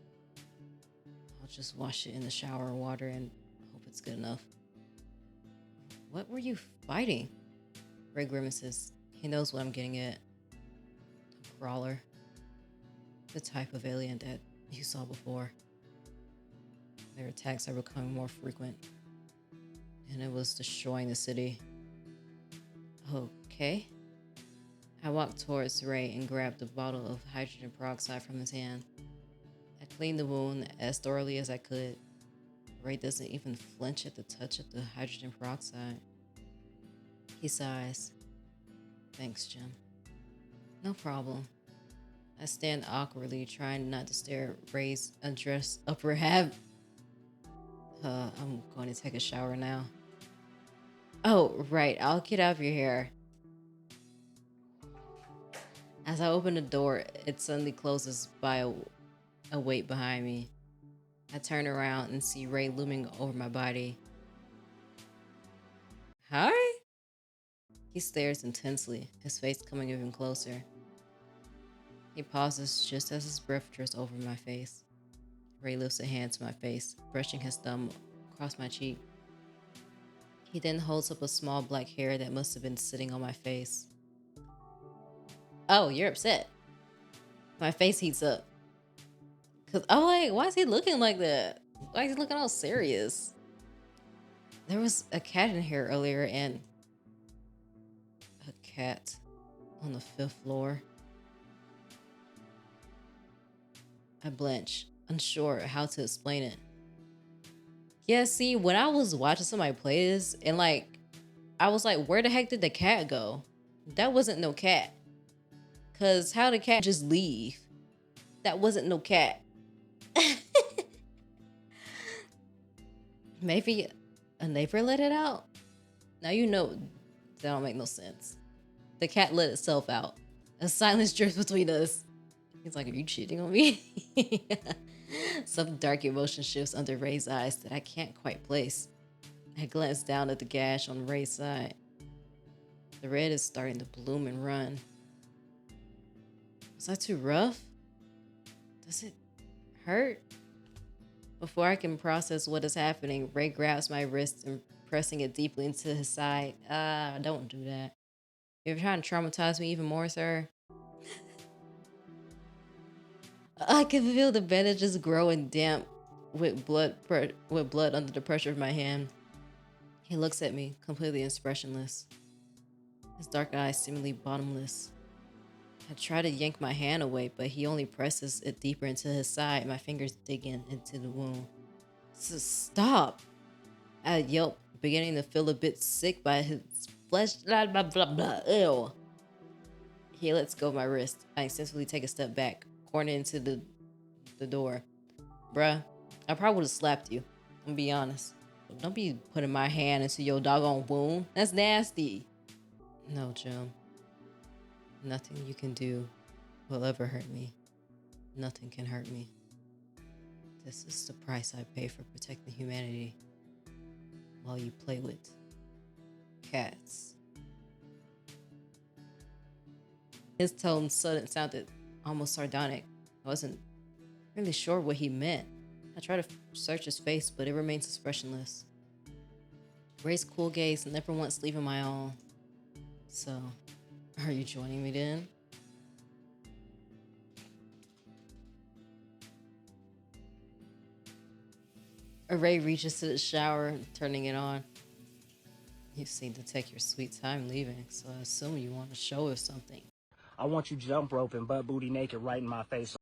I'll just wash it in the shower water and hope it's good enough. What were you fighting? Ray grimaces. He knows what I'm getting at. A crawler. The type of alien that you saw before. Their attacks are becoming more frequent. And it was destroying the city. Okay. I walked towards Ray and grabbed a bottle of hydrogen peroxide from his hand. I cleaned the wound as thoroughly as I could. Ray doesn't even flinch at the touch of the hydrogen peroxide. He sighs. Thanks, Jim. No problem. I stand awkwardly, trying not to stare at Ray's undressed upper half. I'm going to take a shower now. Oh, right. I'll get out of your hair. As I open the door, it suddenly closes by a weight behind me. I turn around and see Ray looming over my body. Hi? He stares intensely, his face coming even closer. He pauses just as his breath drifts over my face. Ray lifts a hand to my face, brushing his thumb across my cheek. He then holds up a small black hair that must have been sitting on my face. Oh, you're upset. My face heats up. Cause I'm like, why is he looking like that? Why is he looking all serious? There was a cat in here earlier and a cat on the 5th floor. I blench, unsure how to explain it. Yeah, see, when I was watching somebody play this and like, I was like, where the heck did the cat go? That wasn't no cat. Cause how did the cat just leave? That wasn't no cat. Maybe a neighbor let it out? Now you know that don't make no sense. The cat let itself out. A silence drifts between us. He's like, are you cheating on me? Some dark emotion shifts under Ray's eyes that I can't quite place. I glance down at the gash on Ray's side. The red is starting to bloom and run. Was that too rough? Does it hurt? Before I can process what is happening, Ray grabs my wrist and pressing it deeply into his side. Don't do that. You're trying to traumatize me even more, sir. I can feel the bandages growing damp with blood under the pressure of my hand. He looks at me, completely expressionless. His dark eyes seemingly bottomless. I try to yank my hand away, but he only presses it deeper into his side, my fingers digging into the wound. Stop! I yelp, beginning to feel a bit sick by his flesh. Blah, blah, blah, blah. Ew. He lets go of my wrist. I instinctively take a step back, corner into the door. Bruh, I probably would have slapped you. I'm gonna be honest. But don't be putting my hand into your doggone wound. That's nasty. No, Jim. Nothing you can do will ever hurt me. Nothing can hurt me. This is the price I pay for protecting humanity while you play with cats. His tone sounded almost sardonic. I wasn't really sure what he meant. I tried to search his face, but it remains expressionless. Ray's cool gaze never once leaving my own. So, are you joining me then? Ray reaches to the shower, turning it on. You seem to take your sweet time leaving, so I assume you want a show or something. I want you jump rope and butt booty naked right in my face.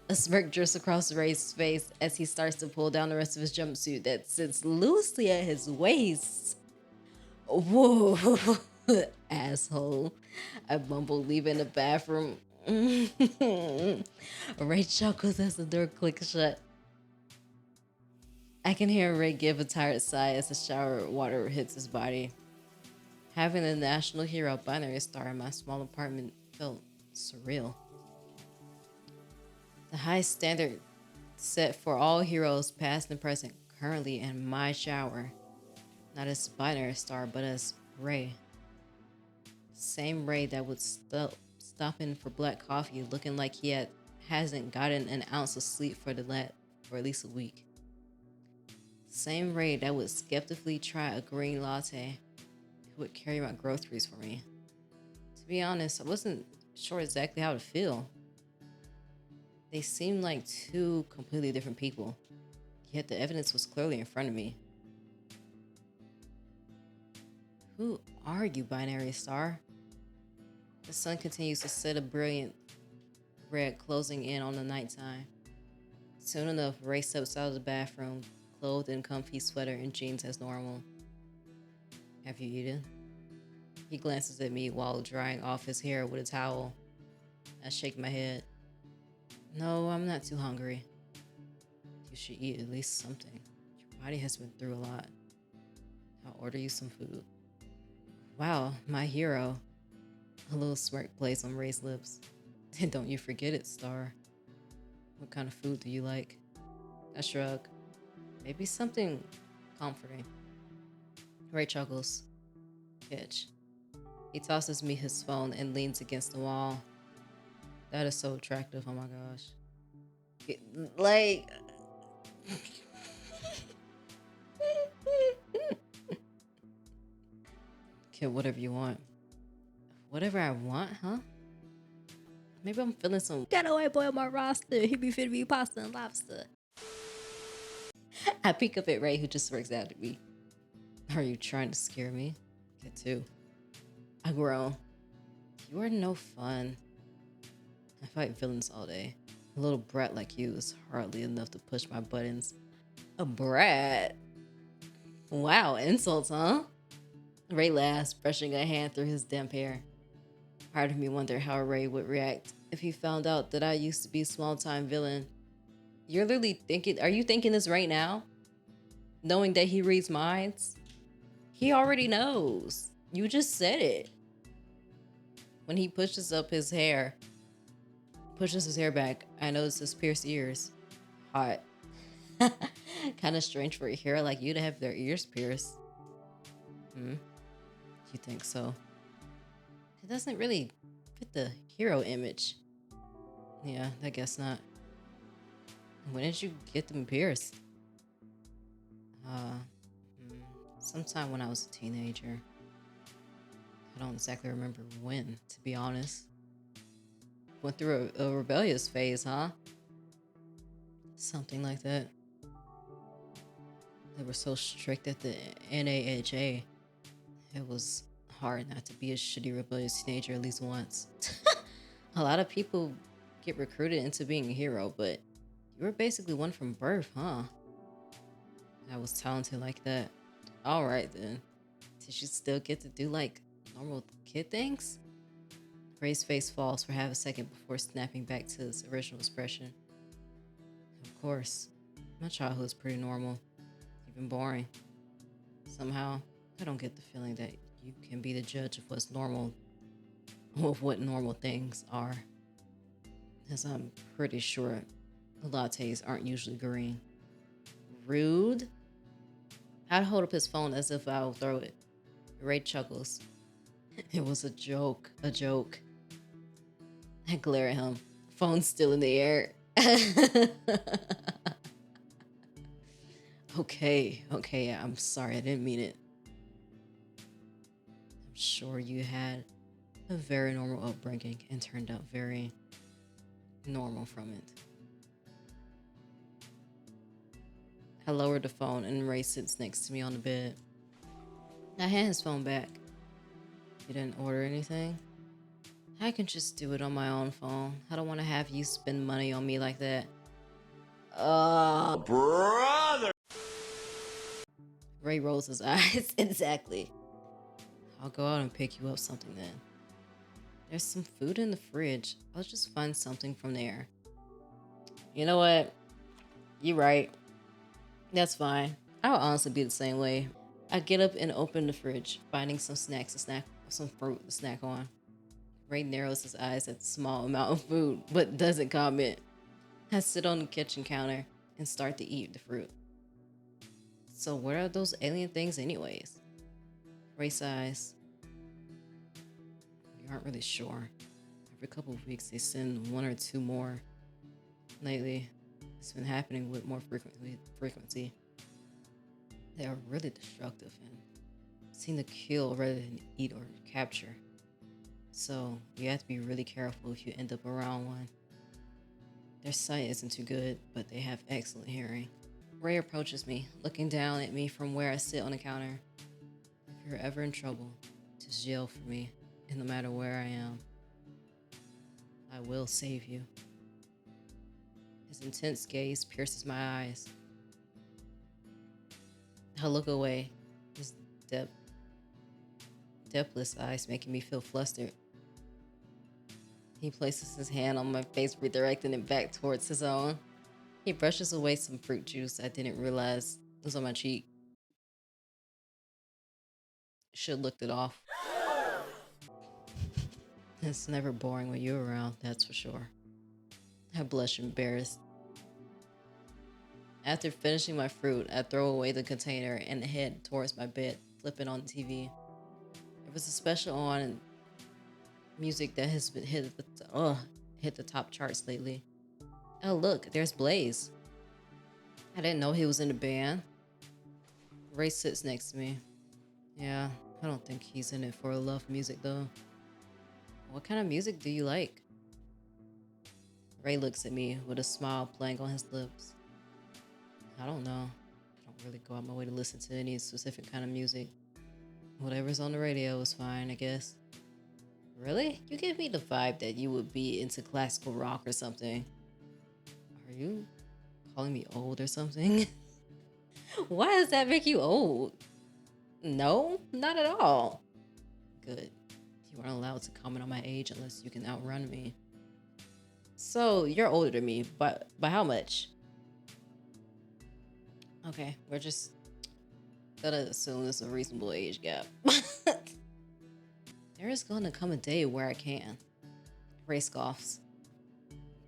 A smirk drifts across Ray's face as he starts to pull down the rest of his jumpsuit that sits loosely at his waist. Whoa, asshole. I mumble, leaving the bathroom. Ray chuckles as the door clicks shut. I can hear Ray give a tired sigh as the shower water hits his body. Having the national hero binary star in my small apartment felt surreal. The high standard set for all heroes, past and present, currently in my shower. Not as binary star, but as Ray. Same Ray that would stop in for black coffee looking like he hasn't gotten an ounce of sleep for at least a week. Same Ray that would skeptically try a green latte, who would carry my groceries for me. To be honest, I wasn't sure exactly how to feel. They seemed like two completely different people, yet the evidence was clearly in front of me. Who are you, binary star? The sun continues to set a brilliant red, closing in on the nighttime. Soon enough, Ray steps out of the bathroom, clothed in comfy sweater and jeans as normal. Have you eaten? He glances at me while drying off his hair with a towel. I shake my head. No, I'm not too hungry. You should eat at least something. Your body has been through a lot. I'll order you some food. Wow, my hero. A little smirk plays on Ray's lips. And don't you forget it, Star. What kind of food do you like? I shrug. Maybe something comforting. Ray chuckles. Catch. He tosses me his phone and leans against the wall. That is so attractive, oh my gosh. Like... Get whatever you want. Whatever I want, huh? Maybe I'm feeling some got a white boy on my roster. He be fit to be pasta and lobster. I peek up at Ray, who just works out at me. Are you trying to scare me? Get two. I groan. You are no fun. I fight villains all day. A little brat like you is hardly enough to push my buttons. A brat? Wow, insults, huh? Ray laughs, brushing a hand through his damp hair. Part of me wondered how Ray would react if he found out that I used to be a small-time villain. You're literally thinking, are you thinking this right now? Knowing that he reads minds? He already knows. You just said it. When he pushes his hair back, I notice his pierced ears. Hot. Kind of strange for a hero like you to have their ears pierced. You think so? It doesn't really fit the hero image. Yeah, I guess not. When did you get them pierced? Sometime when I was a teenager. I don't exactly remember when, to be honest. Went through a rebellious phase, huh? Something like that. They were so strict at the NAHA. It was hard not to be a shitty rebellious teenager at least once. A lot of people get recruited into being a hero, but you were basically one from birth, huh? I was talented like that. Alright then. Did you still get to do like normal kid things? Ray's face falls for half a second before snapping back to his original expression. Of course. My childhood is pretty normal. Even boring. Somehow, I don't get the feeling that you can be the judge of what's normal, of what normal things are. Because I'm pretty sure the lattes aren't usually green. Rude? I'd hold up his phone as if I would throw it. Ray chuckles. It was a joke. A joke. I glare at him. Phone's still in the air. Okay, I'm sorry, I didn't mean it. I'm sure you had a very normal upbringing and turned out very normal from it. I lowered the phone and Ray sits next to me on the bed. I hand his phone back. You didn't order anything? I can just do it on my own phone. I don't want to have you spend money on me like that. Brother! Ray rolls his eyes. Exactly. I'll go out and pick you up something then. There's some food in the fridge. I'll just find something from there. You know what? You're right. That's fine. I would honestly be the same way. I get up and open the fridge, finding some snacks to snack, some fruit to snack on. Ray narrows his eyes at the small amount of food, but doesn't comment. I sit on the kitchen counter and start to eat the fruit. So what are those alien things anyways? Ray sighs. We aren't really sure. Every couple of weeks they send one or two more. Lately, it's been happening with more frequency. They are really destructive and seem to kill rather than eat or capture. So you have to be really careful if you end up around one. Their sight isn't too good, but they have excellent hearing. Ray approaches me, looking down at me from where I sit on the counter. If you're ever in trouble, just yell for me, and no matter where I am, I will save you. His intense gaze pierces my eyes. I look away, his depthless eyes making me feel flustered. He places his hand on my face, redirecting it back towards his own. He brushes away some fruit juice I didn't realize was on my cheek. Should looked it off. It's never boring when you're around, that's for sure. I blush embarrassed. After finishing my fruit, I throw away the container and head towards my bed, flipping on the TV. There was a special on music that has been hit the top charts lately. Oh look, there's Blaze. I didn't know he was in the band. Ray sits next to me. Yeah, I don't think he's in it for love music though. What kind of music do you like? Ray looks at me with a smile playing on his lips. I don't know. I don't really go out my way to listen to any specific kind of music. Whatever's on the radio is fine, I guess. Really? You give me the vibe that you would be into classical rock or something. Are you calling me old or something? Why does that make you old? No, not at all. Good. You aren't allowed to comment on my age unless you can outrun me. So, you're older than me, but by how much? Okay, we're just gonna assume it's a reasonable age gap. There is gonna come a day where I can. Ray scoffs.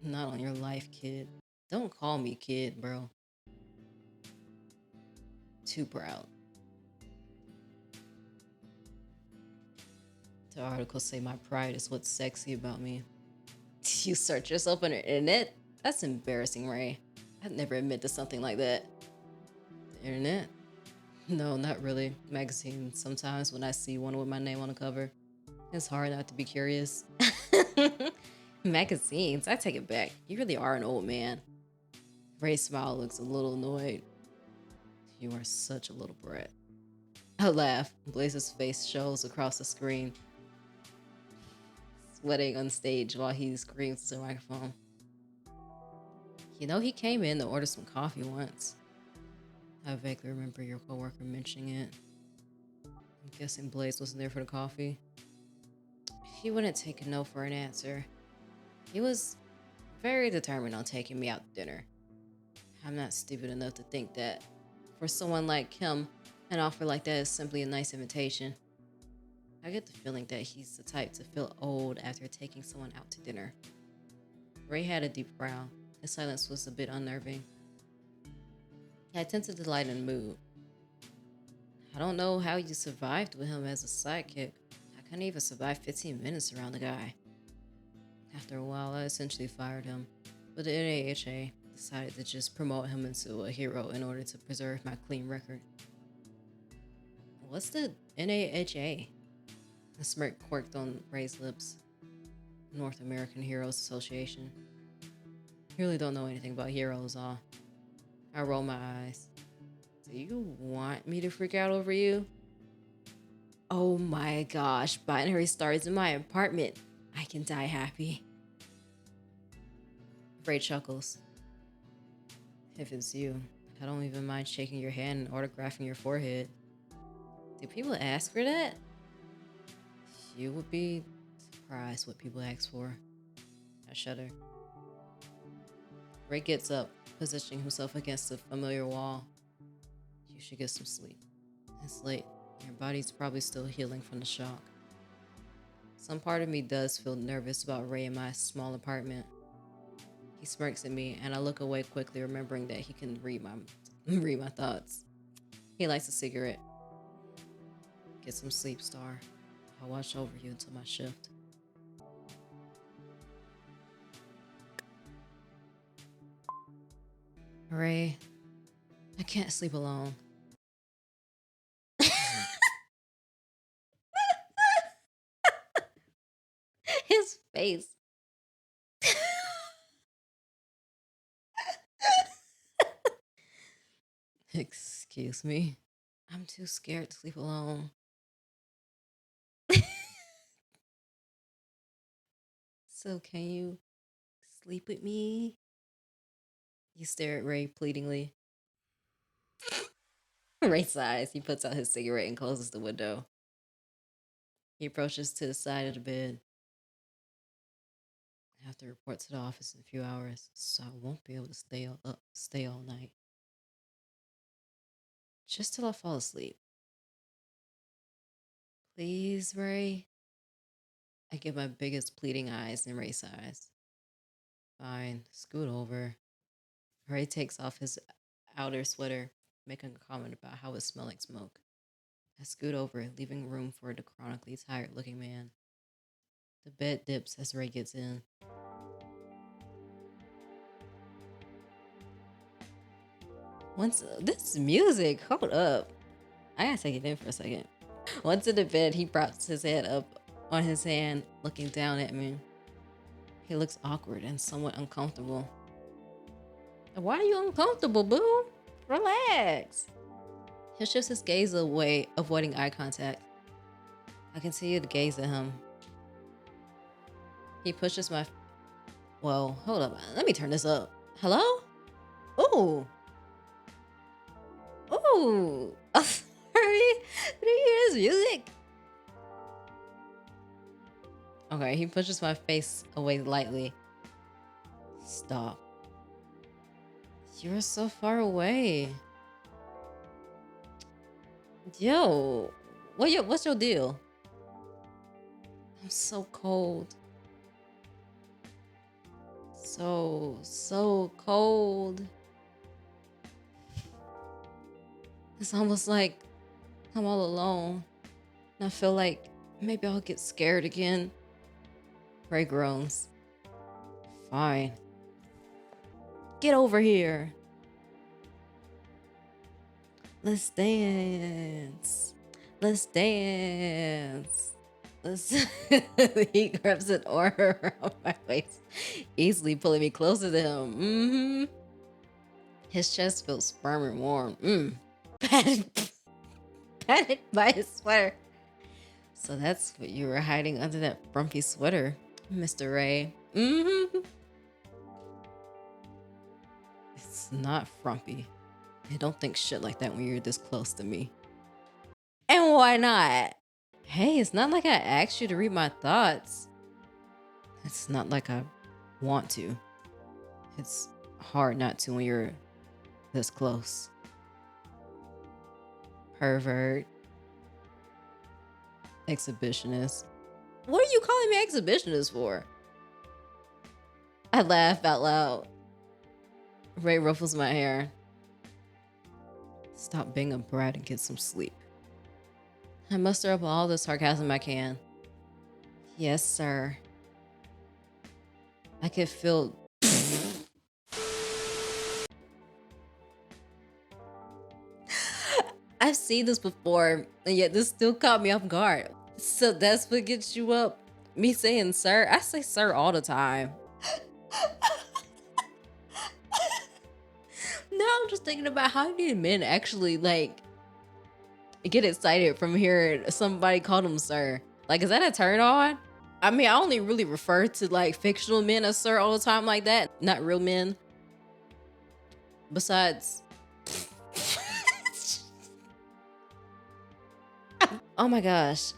Not on your life, kid. Don't call me kid, bro. Too proud. The articles say my pride is what's sexy about me. You search yourself on the internet? That's embarrassing, Ray. I'd never admit to something like that. The internet? No, not really. Magazines. Sometimes when I see one with my name on the cover, it's hard not to be curious. Magazines? I take it back. You really are an old man. Ray's smile looks a little annoyed. You are such a little brat. I laugh. Blaze's face shows across the screen, sweating on stage while he screams to the microphone. You know, he came in to order some coffee once. I vaguely remember your coworker mentioning it. I'm guessing Blaze wasn't there for the coffee. He wouldn't take a no for an answer. He was very determined on taking me out to dinner. I'm not stupid enough to think that for someone like him, an offer like that is simply a nice invitation. I get the feeling that he's the type to feel old after taking someone out to dinner. Ray had a deep frown. His silence was a bit unnerving. I tend to delight in the mood. I don't know how you survived with him as a sidekick. I couldn't even survive 15 minutes around the guy. After a while, I essentially fired him, but the NAHA decided to just promote him into a hero in order to preserve my clean record. What's the NAHA? A smirk quirked on Ray's lips. North American Heroes Association. You really don't know anything about heroes, huh? I roll my eyes. Do you want me to freak out over you? Oh my gosh, binary stars in my apartment. I can die happy. Ray chuckles. If it's you, I don't even mind shaking your hand and autographing your forehead. Do people ask for that? You would be surprised what people ask for. I shudder. Ray gets up, positioning himself against a familiar wall. You should get some sleep. It's late. Your body's probably still healing from the shock. Some part of me does feel nervous about Ray in my small apartment. He smirks at me, and I look away quickly, remembering that he can read my thoughts. He lights a cigarette. Get some sleep, Star. I'll watch over you until my shift. Ray, I can't sleep alone. His face. Excuse me. I'm too scared to sleep alone. So can you sleep with me? You stare at Ray pleadingly. Ray sighs. He puts out his cigarette and closes the window. He approaches to the side of the bed. I have to report to the office in a few hours, so I won't be able to stay all night. Just till I fall asleep. Please, Ray. I give my biggest pleading eyes and Ray's eyes. Fine, scoot over. Ray takes off his outer sweater, making a comment about how it smelled like smoke. I scoot over, leaving room for the chronically tired looking man. The bed dips as Ray gets in. Once this music, hold up. I gotta take it in for a second. Once in the bed, he props his head up on his hand, looking down at me. He looks awkward and somewhat uncomfortable. Why are you uncomfortable, boo? Relax. He shifts his gaze away, avoiding eye contact. I continue to gaze at him. He pushes my... Well, hold up. Let me turn this up. Hello? Ooh. Ooh. Oh, sorry. Did you hear this music? Okay, he pushes my face away lightly. Stop. You're so far away. Yo, what's your deal? I'm so cold. So cold. It's almost like I'm all alone. And I feel like maybe I'll get scared again. Ray groans. Fine. Get over here. Let's dance. Let's dance. Let's... He grabs an arm around my waist, easily pulling me closer to him. His chest feels firm and warm. Patted by his sweater. So that's what you were hiding under that frumpy sweater, Mr. Ray. It's not frumpy. I don't think shit like that when you're this close to me. And why not? Hey, it's not like I asked you to read my thoughts. It's not like I want to. It's hard not to when you're this close. Pervert. Exhibitionist. What are you calling me exhibitionist for? I laugh out loud. Ray ruffles my hair. Stop being a brat and get some sleep. I muster up all the sarcasm I can. Yes, sir. I could feel... I've seen this before, and yet this still caught me off guard. So that's what gets you up? Me saying sir? I say sir all the time. Now I'm just thinking about how many men actually, like, get excited from hearing somebody call them sir. Like, is that a turn on? I mean, I only really refer to, like, fictional men as sir all the time like that. Not real men. Besides... Oh my gosh.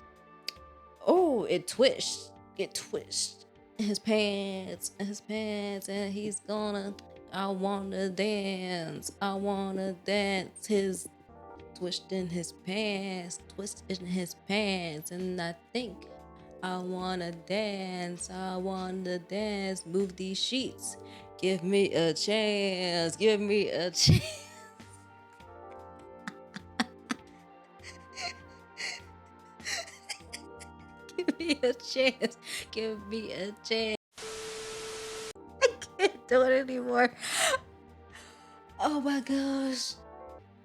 Oh, it twitched. It twitched. His pants, and he's gonna... I wanna dance. I wanna dance. His twitched in his pants, and I think I wanna dance. I wanna dance. Move these sheets. Give me a chance. Give me a chance. Give me a chance. Give me a chance. I can't do it anymore. Oh my gosh.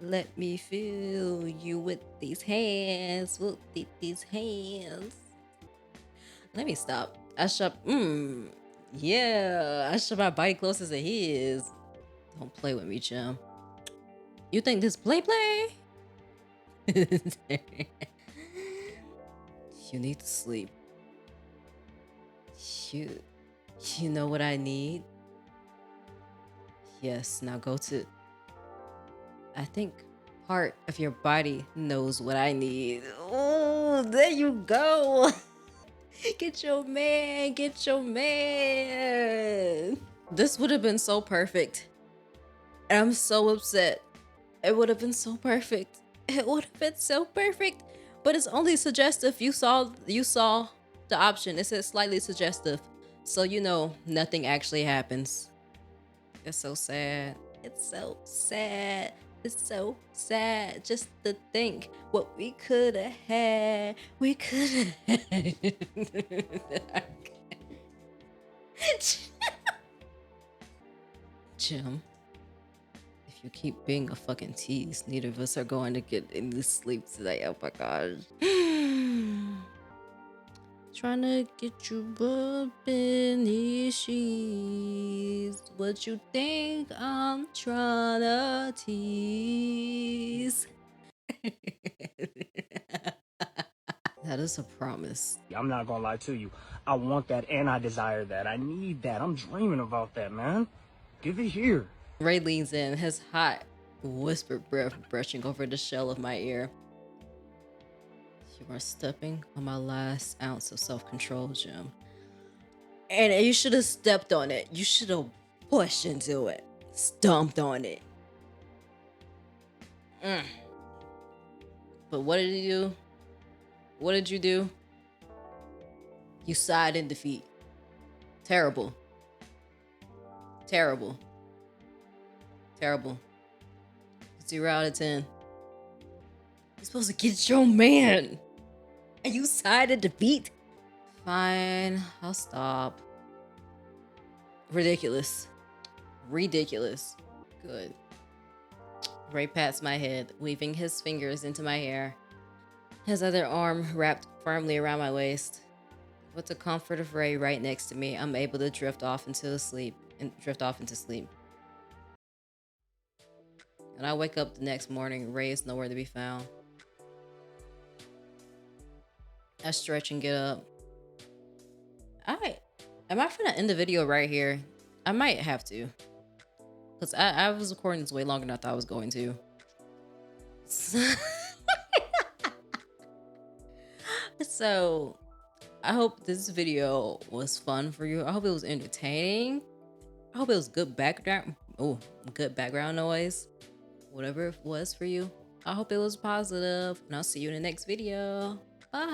Let me feel you with these hands. With these hands. Let me stop. I shove. Yeah. I shove my body closer to his. Don't play with me, Jim. You think this play? You need to sleep. You know what I need? Yes, now go to... I think part of your body knows what I need. Oh, there you go. Get your man, get your man. This would have been so perfect. And I'm so upset. It would have been so perfect. It would have been so perfect. But it's only suggestive. You saw the option. It says slightly suggestive. So you know nothing actually happens. It's so sad. It's so sad. It's so sad just to think what we could have had. We could have had. Jim, if you keep being a fucking tease, neither of us are going to get any sleep today. Oh my god. Trying to get you up in these sheets. What you think I'm trying to tease? That is a promise. I'm not gonna lie to you. I want that and I desire that. I need that. I'm dreaming about that, man. Give it here. Ray leans in, his hot, whispered breath brushing over the shell of my ear. You are stepping on my last ounce of self-control, Jim. And you should have stepped on it. You should have pushed into it. Stomped on it. But what did you do? What did you do? You sighed in defeat. Terrible. Terrible. Terrible. 0 out of 10. You're supposed to get your man. And you sighed in defeat? Fine, I'll stop. Ridiculous. Ridiculous. Good. Ray pats my head, weaving his fingers into my hair, his other arm wrapped firmly around my waist. With the comfort of Ray right next to me, I'm able to drift off into sleep. And I wake up the next morning, Ray is nowhere to be found. I stretch and get up. Am I finna end the video right here? I might have to. Because I was recording this way longer than I thought I was going to. So, I hope this video was fun for you. I hope it was entertaining. I hope it was good background. Oh, good background noise. Whatever it was for you. I hope it was positive. And I'll see you in the next video. Bye.